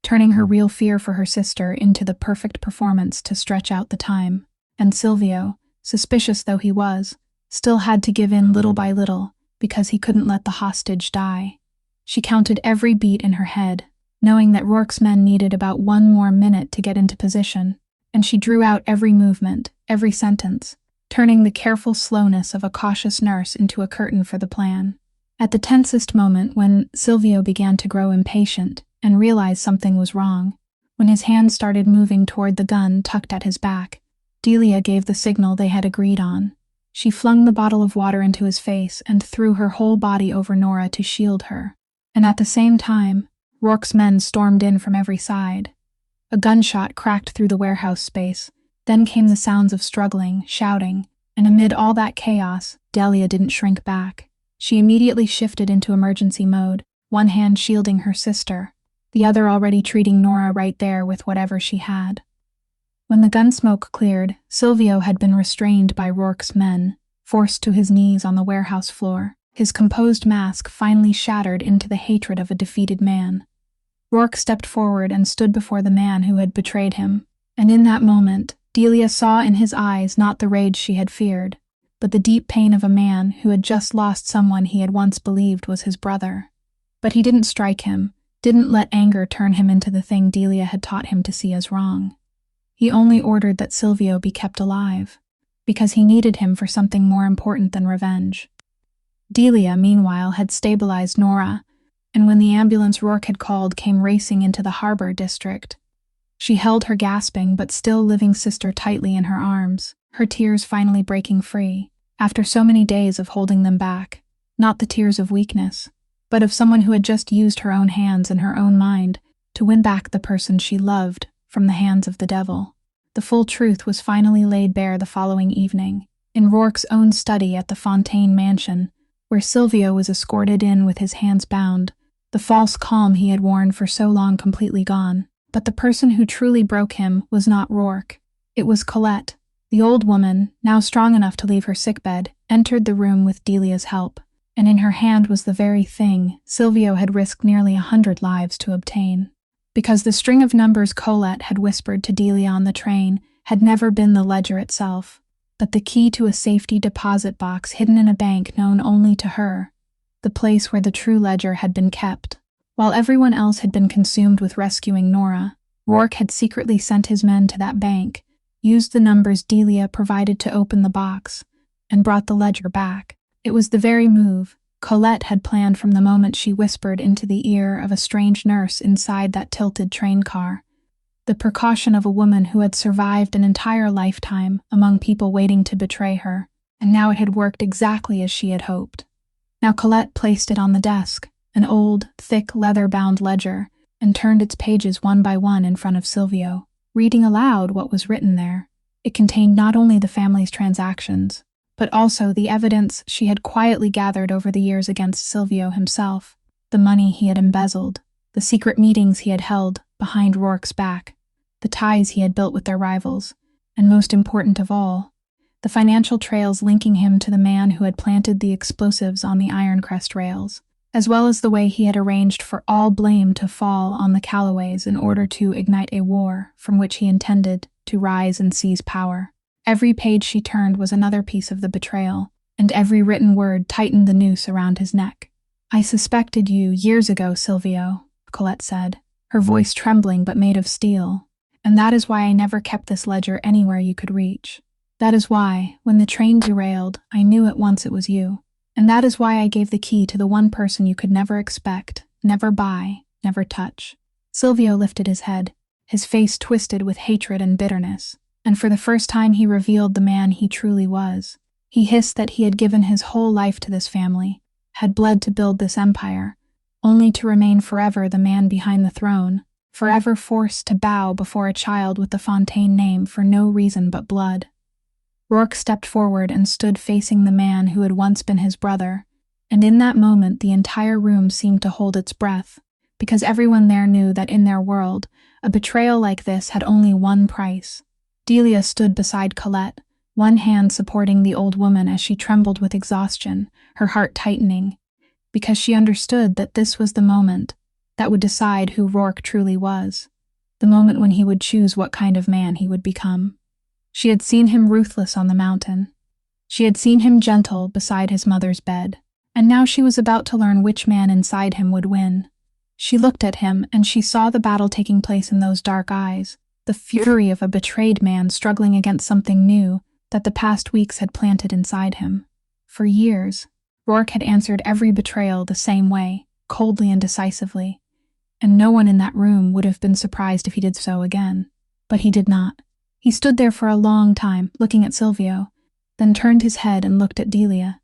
turning her real fear for her sister into the perfect performance to stretch out the time. And Silvio, suspicious though he was, still had to give in little by little because he couldn't let the hostage die. She counted every beat in her head, knowing that Rourke's men needed about 1 more minute to get into position, and she drew out every movement, every sentence, turning the careful slowness of a cautious nurse into a curtain for the plan. At the tensest moment, when Silvio began to grow impatient and realized something was wrong, when his hand started moving toward the gun tucked at his back, Delia gave the signal they had agreed on. She flung the bottle of water into his face and threw her whole body over Nora to shield her. And at the same time, Rourke's men stormed in from every side. A gunshot cracked through the warehouse space. Then came the sounds of struggling, shouting, and amid all that chaos, Delia didn't shrink back. She immediately shifted into emergency mode, one hand shielding her sister, the other already treating Nora right there with whatever she had. When the gun smoke cleared, Silvio had been restrained by Rourke's men, forced to his knees on the warehouse floor, his composed mask finally shattered into the hatred of a defeated man. Rourke stepped forward and stood before the man who had betrayed him, and in that moment, Delia saw in his eyes not the rage she had feared, but the deep pain of a man who had just lost someone he had once believed was his brother. But he didn't strike him, didn't let anger turn him into the thing Delia had taught him to see as wrong. He only ordered that Silvio be kept alive, because he needed him for something more important than revenge. Delia, meanwhile, had stabilized Nora, and when the ambulance Rourke had called came racing into the harbor district, she held her gasping but still living sister tightly in her arms, her tears finally breaking free, after so many days of holding them back, not the tears of weakness, but of someone who had just used her own hands and her own mind to win back the person she loved from the hands of the devil. The full truth was finally laid bare the following evening, in Rourke's own study at the Fontaine mansion, where Silvio was escorted in with his hands bound, the false calm he had worn for so long completely gone. But the person who truly broke him was not Rourke. It was Colette. The old woman, now strong enough to leave her sickbed, entered the room with Delia's help, and in her hand was the very thing Silvio had risked nearly 100 lives to obtain. Because the string of numbers Colette had whispered to Delia on the train had never been the ledger itself, but the key to a safety deposit box hidden in a bank known only to her, the place where the true ledger had been kept. While everyone else had been consumed with rescuing Nora, Rourke had secretly sent his men to that bank, used the numbers Delia provided to open the box, and brought the ledger back. It was the very move Colette had planned from the moment she whispered into the ear of a strange nurse inside that tilted train car, the precaution of a woman who had survived an entire lifetime among people waiting to betray her, and now it had worked exactly as she had hoped. Now Colette placed it on the desk, an old, thick, leather-bound ledger, and turned its pages one by one in front of Silvio, reading aloud what was written there. It contained not only the family's transactions, but also the evidence she had quietly gathered over the years against Silvio himself, the money he had embezzled, the secret meetings he had held behind Rourke's back, the ties he had built with their rivals, and most important of all, the financial trails linking him to the man who had planted the explosives on the Ironcrest rails, as well as the way he had arranged for all blame to fall on the Calloways in order to ignite a war from which he intended to rise and seize power. Every page she turned was another piece of the betrayal, and every written word tightened the noose around his neck. "I suspected you years ago, Silvio," Colette said, her voice trembling but made of steel, "and that is why I never kept this ledger anywhere you could reach. That is why, when the train derailed, I knew at once it was you. And that is why I gave the key to the one person you could never expect, never buy, never touch." Silvio lifted his head, his face twisted with hatred and bitterness, and for the first time he revealed the man he truly was. He hissed that he had given his whole life to this family, had bled to build this empire, only to remain forever the man behind the throne, forever forced to bow before a child with the Fontaine name for no reason but blood. Rourke stepped forward and stood facing the man who had once been his brother, and in that moment the entire room seemed to hold its breath, because everyone there knew that in their world, a betrayal like this had only one price. Delia stood beside Colette, one hand supporting the old woman as she trembled with exhaustion, her heart tightening, because she understood that this was the moment that would decide who Rourke truly was, the moment when he would choose what kind of man he would become. She had seen him ruthless on the mountain. She had seen him gentle beside his mother's bed, and now she was about to learn which man inside him would win. She looked at him, and she saw the battle taking place in those dark eyes, the fury of a betrayed man struggling against something new that the past weeks had planted inside him. For years, Rourke had answered every betrayal the same way, coldly and decisively, and no one in that room would have been surprised if he did so again. But he did not. He stood there for a long time, looking at Silvio, then turned his head and looked at Delia,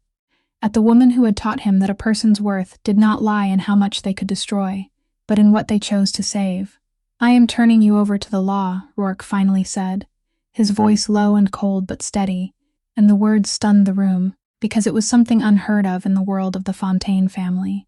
at the woman who had taught him that a person's worth did not lie in how much they could destroy, but in what they chose to save. "I am turning you over to the law," Rourke finally said, his voice low and cold but steady, and the words stunned the room, because it was something unheard of in the world of the Fontaine family.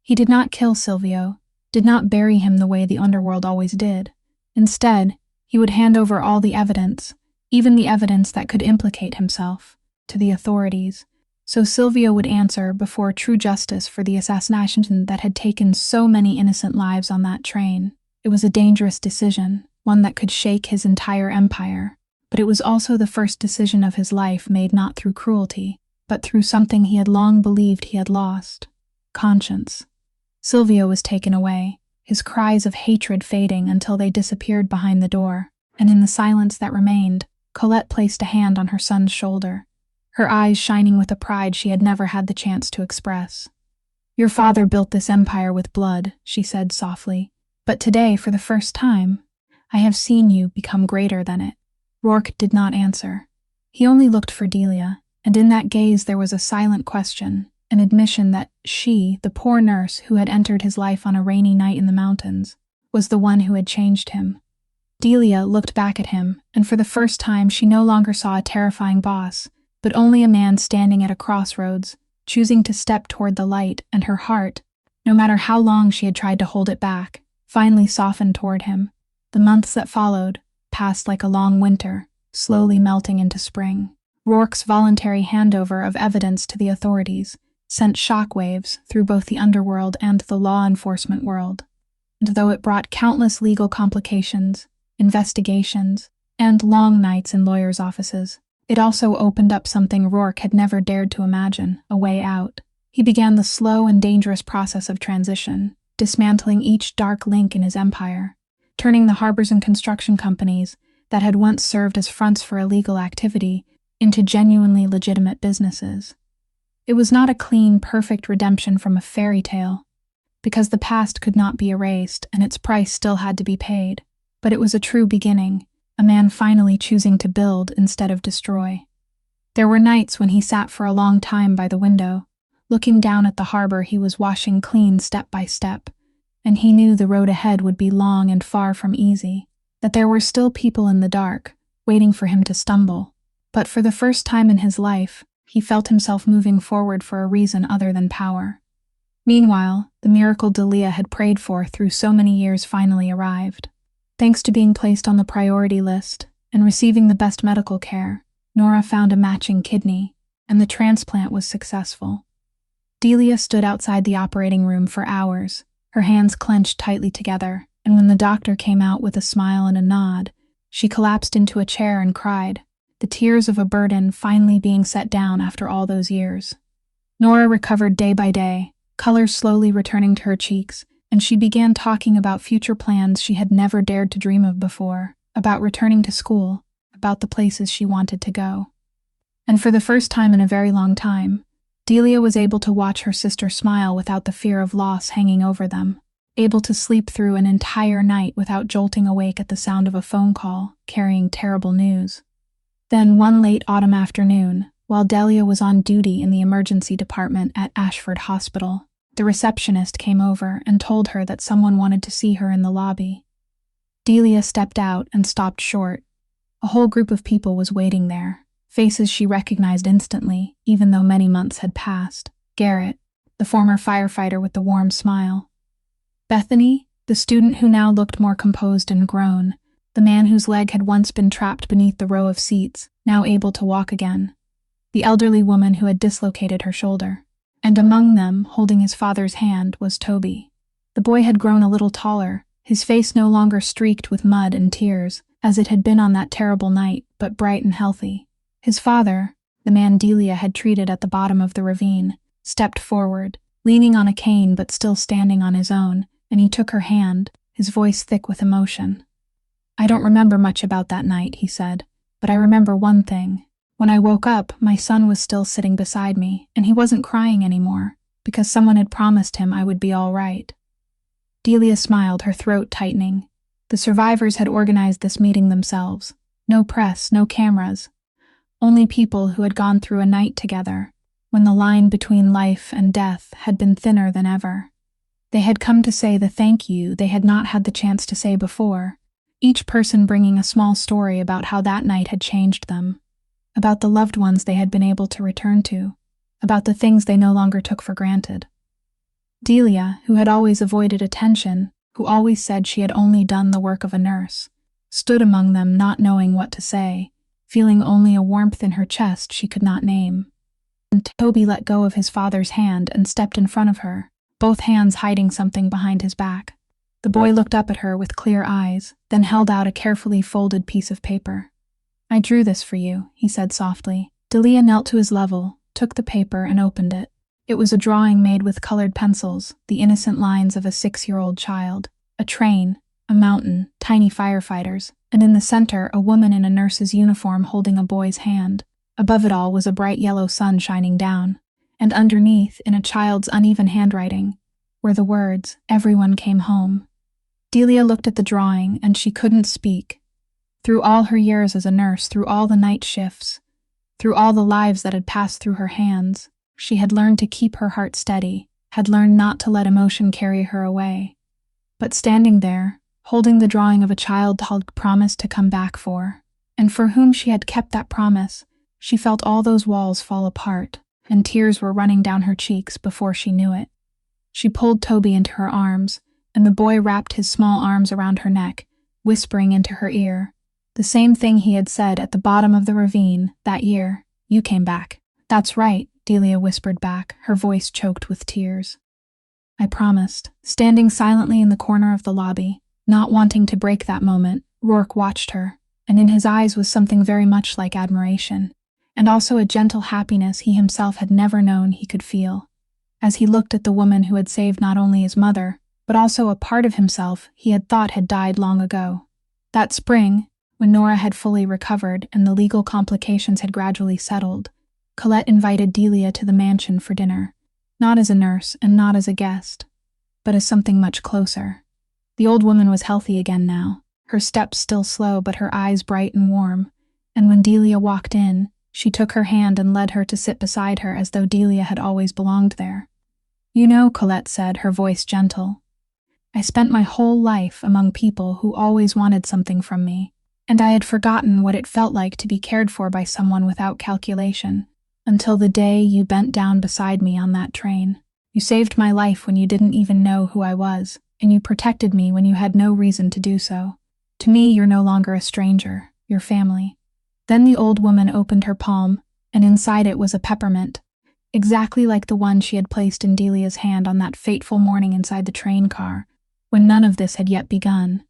He did not kill Silvio, did not bury him the way the underworld always did. Instead, he would hand over all the evidence, even the evidence that could implicate himself, to the authorities, so Silvio would answer before true justice for the assassination that had taken so many innocent lives on that train. It was a dangerous decision, one that could shake his entire empire, but it was also the first decision of his life made not through cruelty, but through something he had long believed he had lost: conscience. Silvio was taken away, his cries of hatred fading until they disappeared behind the door, and in the silence that remained, Colette placed a hand on her son's shoulder, her eyes shining with a pride she had never had the chance to express. "Your father built this empire with blood," she said softly, "but today, for the first time, I have seen you become greater than it." Rourke did not answer. He only looked for Delia, and in that gaze there was a silent question, an admission that she, the poor nurse who had entered his life on a rainy night in the mountains, was the one who had changed him. Delia looked back at him, and for the first time she no longer saw a terrifying boss, but only a man standing at a crossroads, choosing to step toward the light, and her heart, no matter how long she had tried to hold it back, finally softened toward him. The months that followed passed like a long winter, slowly melting into spring. Rourke's voluntary handover of evidence to the authorities sent shockwaves through both the underworld and the law enforcement world. And though it brought countless legal complications, investigations, and long nights in lawyers' offices, it also opened up something Rourke had never dared to imagine, a way out. He began the slow and dangerous process of transition, dismantling each dark link in his empire, turning the harbors and construction companies that had once served as fronts for illegal activity into genuinely legitimate businesses. It was not a clean, perfect redemption from a fairy tale, because the past could not be erased and its price still had to be paid, but it was a true beginning, a man finally choosing to build instead of destroy. There were nights when he sat for a long time by the window, looking down at the harbor he was washing clean step by step, and he knew the road ahead would be long and far from easy, that there were still people in the dark, waiting for him to stumble. But for the first time in his life, he felt himself moving forward for a reason other than power. Meanwhile, the miracle Delia had prayed for through so many years finally arrived. Thanks to being placed on the priority list and receiving the best medical care, Nora found a matching kidney, and the transplant was successful. Delia stood outside the operating room for hours, her hands clenched tightly together, and when the doctor came out with a smile and a nod, she collapsed into a chair and cried, the tears of a burden finally being set down after all those years. Nora recovered day by day, color slowly returning to her cheeks, and she began talking about future plans she had never dared to dream of before, about returning to school, about the places she wanted to go. And for the first time in a very long time, Delia was able to watch her sister smile without the fear of loss hanging over them, able to sleep through an entire night without jolting awake at the sound of a phone call carrying terrible news. Then one late autumn afternoon, while Delia was on duty in the emergency department at Ashford Hospital, the receptionist came over and told her that someone wanted to see her in the lobby. Delia stepped out and stopped short. A whole group of people was waiting there, faces she recognized instantly, even though many months had passed. Garrett, the former firefighter with the warm smile. Bethany, the student who now looked more composed and grown, the man whose leg had once been trapped beneath the row of seats, now able to walk again. The elderly woman who had dislocated her shoulder. And among them, holding his father's hand, was Toby. The boy had grown a little taller, his face no longer streaked with mud and tears, as it had been on that terrible night, but bright and healthy. His father, the man Delia had treated at the bottom of the ravine, stepped forward, leaning on a cane but still standing on his own, and he took her hand, his voice thick with emotion. "I don't remember much about that night," he said, "but I remember one thing. When I woke up, my son was still sitting beside me, and he wasn't crying anymore, because someone had promised him I would be all right." Delia smiled, her throat tightening. The survivors had organized this meeting themselves. No press, no cameras. Only people who had gone through a night together, when the line between life and death had been thinner than ever. They had come to say the thank you they had not had the chance to say before, each person bringing a small story about how that night had changed them, about the loved ones they had been able to return to, about the things they no longer took for granted. Delia, who had always avoided attention, who always said she had only done the work of a nurse, stood among them not knowing what to say, feeling only a warmth in her chest she could not name. And Toby let go of his father's hand and stepped in front of her, both hands hiding something behind his back. The boy looked up at her with clear eyes, then held out a carefully folded piece of paper. "I drew this for you," he said softly. Delia knelt to his level, took the paper and opened it. It was a drawing made with colored pencils, the innocent lines of a 6-year-old child. A train, a mountain, tiny firefighters, and in the center, a woman in a nurse's uniform holding a boy's hand. Above it all was a bright yellow sun shining down, and underneath, in a child's uneven handwriting, were the words, "Everyone came home." Delia looked at the drawing, and she couldn't speak. Through all her years as a nurse, through all the night shifts, through all the lives that had passed through her hands, she had learned to keep her heart steady, had learned not to let emotion carry her away. But standing there, holding the drawing of a child had promised to come back for, and for whom she had kept that promise, she felt all those walls fall apart, and tears were running down her cheeks before she knew it. She pulled Toby into her arms, and the boy wrapped his small arms around her neck, whispering into her ear the same thing he had said at the bottom of the ravine that year. "You came back." "That's right," Delia whispered back, her voice choked with tears. "I promised." Standing silently in the corner of the lobby, not wanting to break that moment, Rourke watched her, and in his eyes was something very much like admiration, and also a gentle happiness he himself had never known he could feel, as he looked at the woman who had saved not only his mother, but also a part of himself he had thought had died long ago. That spring, when Nora had fully recovered and the legal complications had gradually settled, Colette invited Delia to the mansion for dinner, not as a nurse and not as a guest, but as something much closer. The old woman was healthy again now, her steps still slow but her eyes bright and warm, and when Delia walked in, she took her hand and led her to sit beside her as though Delia had always belonged there. "You know," Colette said, her voice gentle, "I spent my whole life among people who always wanted something from me, and I had forgotten what it felt like to be cared for by someone without calculation, until the day you bent down beside me on that train. You saved my life when you didn't even know who I was, and you protected me when you had no reason to do so. To me, you're no longer a stranger, you're family." Then the old woman opened her palm, and inside it was a peppermint, exactly like the one she had placed in Delia's hand on that fateful morning inside the train car, when none of this had yet begun.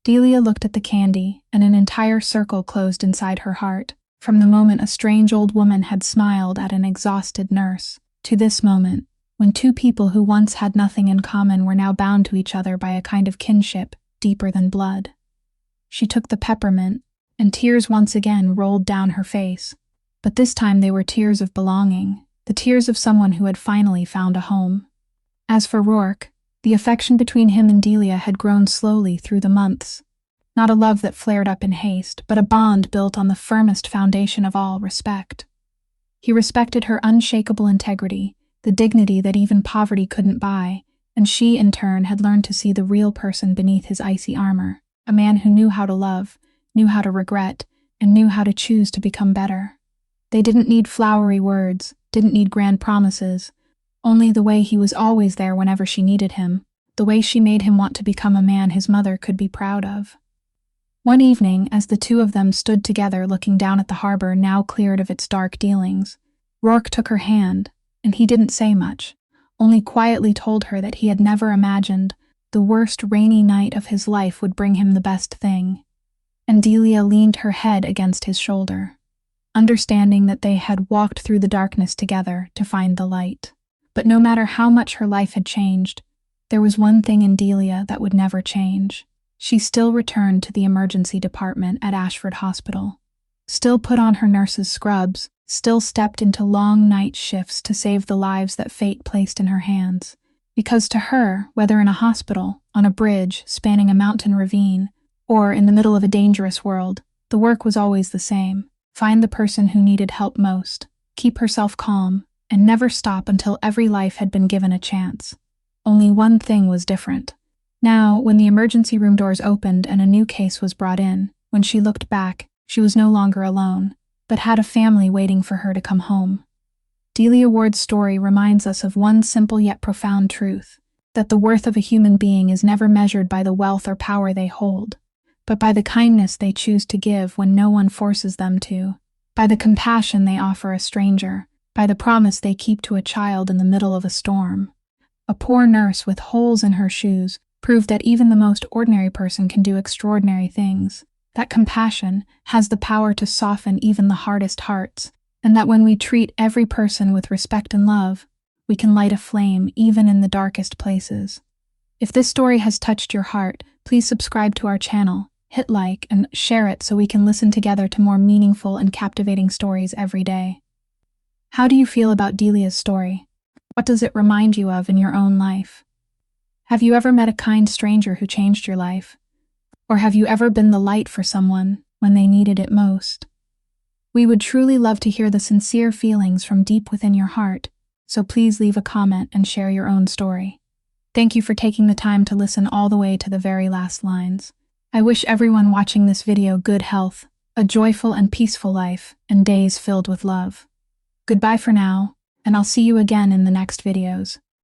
Delia looked at the candy, and an entire circle closed inside her heart, from the moment a strange old woman had smiled at an exhausted nurse, to this moment, when two people who once had nothing in common were now bound to each other by a kind of kinship deeper than blood. She took the peppermint, and tears once again rolled down her face, but this time they were tears of belonging, the tears of someone who had finally found a home. As for Rourke, the affection between him and Delia had grown slowly through the months. Not a love that flared up in haste, but a bond built on the firmest foundation of all, respect. He respected her unshakable integrity, the dignity that even poverty couldn't buy, and she, in turn, had learned to see the real person beneath his icy armor, a man who knew how to love, knew how to regret, and knew how to choose to become better. They didn't need flowery words, didn't need grand promises, only the way he was always there whenever she needed him, the way she made him want to become a man his mother could be proud of. One evening, as the two of them stood together looking down at the harbor now cleared of its dark dealings, Rourke took her hand, and he didn't say much, only quietly told her that he had never imagined the worst rainy night of his life would bring him the best thing. And Delia leaned her head against his shoulder, understanding that they had walked through the darkness together to find the light. But no matter how much her life had changed, there was one thing in Delia that would never change. She still returned to the emergency department at Ashford Hospital, still put on her nurse's scrubs, still stepped into long night shifts to save the lives that fate placed in her hands. Because to her, whether in a hospital, on a bridge spanning a mountain ravine, or in the middle of a dangerous world, the work was always the same. Find the person who needed help most, keep herself calm, and never stop until every life had been given a chance. Only one thing was different. Now, when the emergency room doors opened and a new case was brought in, when she looked back, she was no longer alone, but had a family waiting for her to come home. Delia Ward's story reminds us of one simple yet profound truth, that the worth of a human being is never measured by the wealth or power they hold, but by the kindness they choose to give when no one forces them to, by the compassion they offer a stranger, by the promise they keep to a child in the middle of a storm. A poor nurse with holes in her shoes proved that even the most ordinary person can do extraordinary things, that compassion has the power to soften even the hardest hearts, and that when we treat every person with respect and love, we can light a flame even in the darkest places. If this story has touched your heart, please subscribe to our channel hit like and share it so we can listen together to more meaningful and captivating stories every day. How do you feel about Delia's story? What does it remind you of in your own life? Have you ever met a kind stranger who changed your life? Or have you ever been the light for someone when they needed it most? We would truly love to hear the sincere feelings from deep within your heart, so please leave a comment and share your own story. Thank you for taking the time to listen all the way to the very last lines. I wish everyone watching this video good health, a joyful and peaceful life, and days filled with love. Goodbye for now, and I'll see you again in the next videos.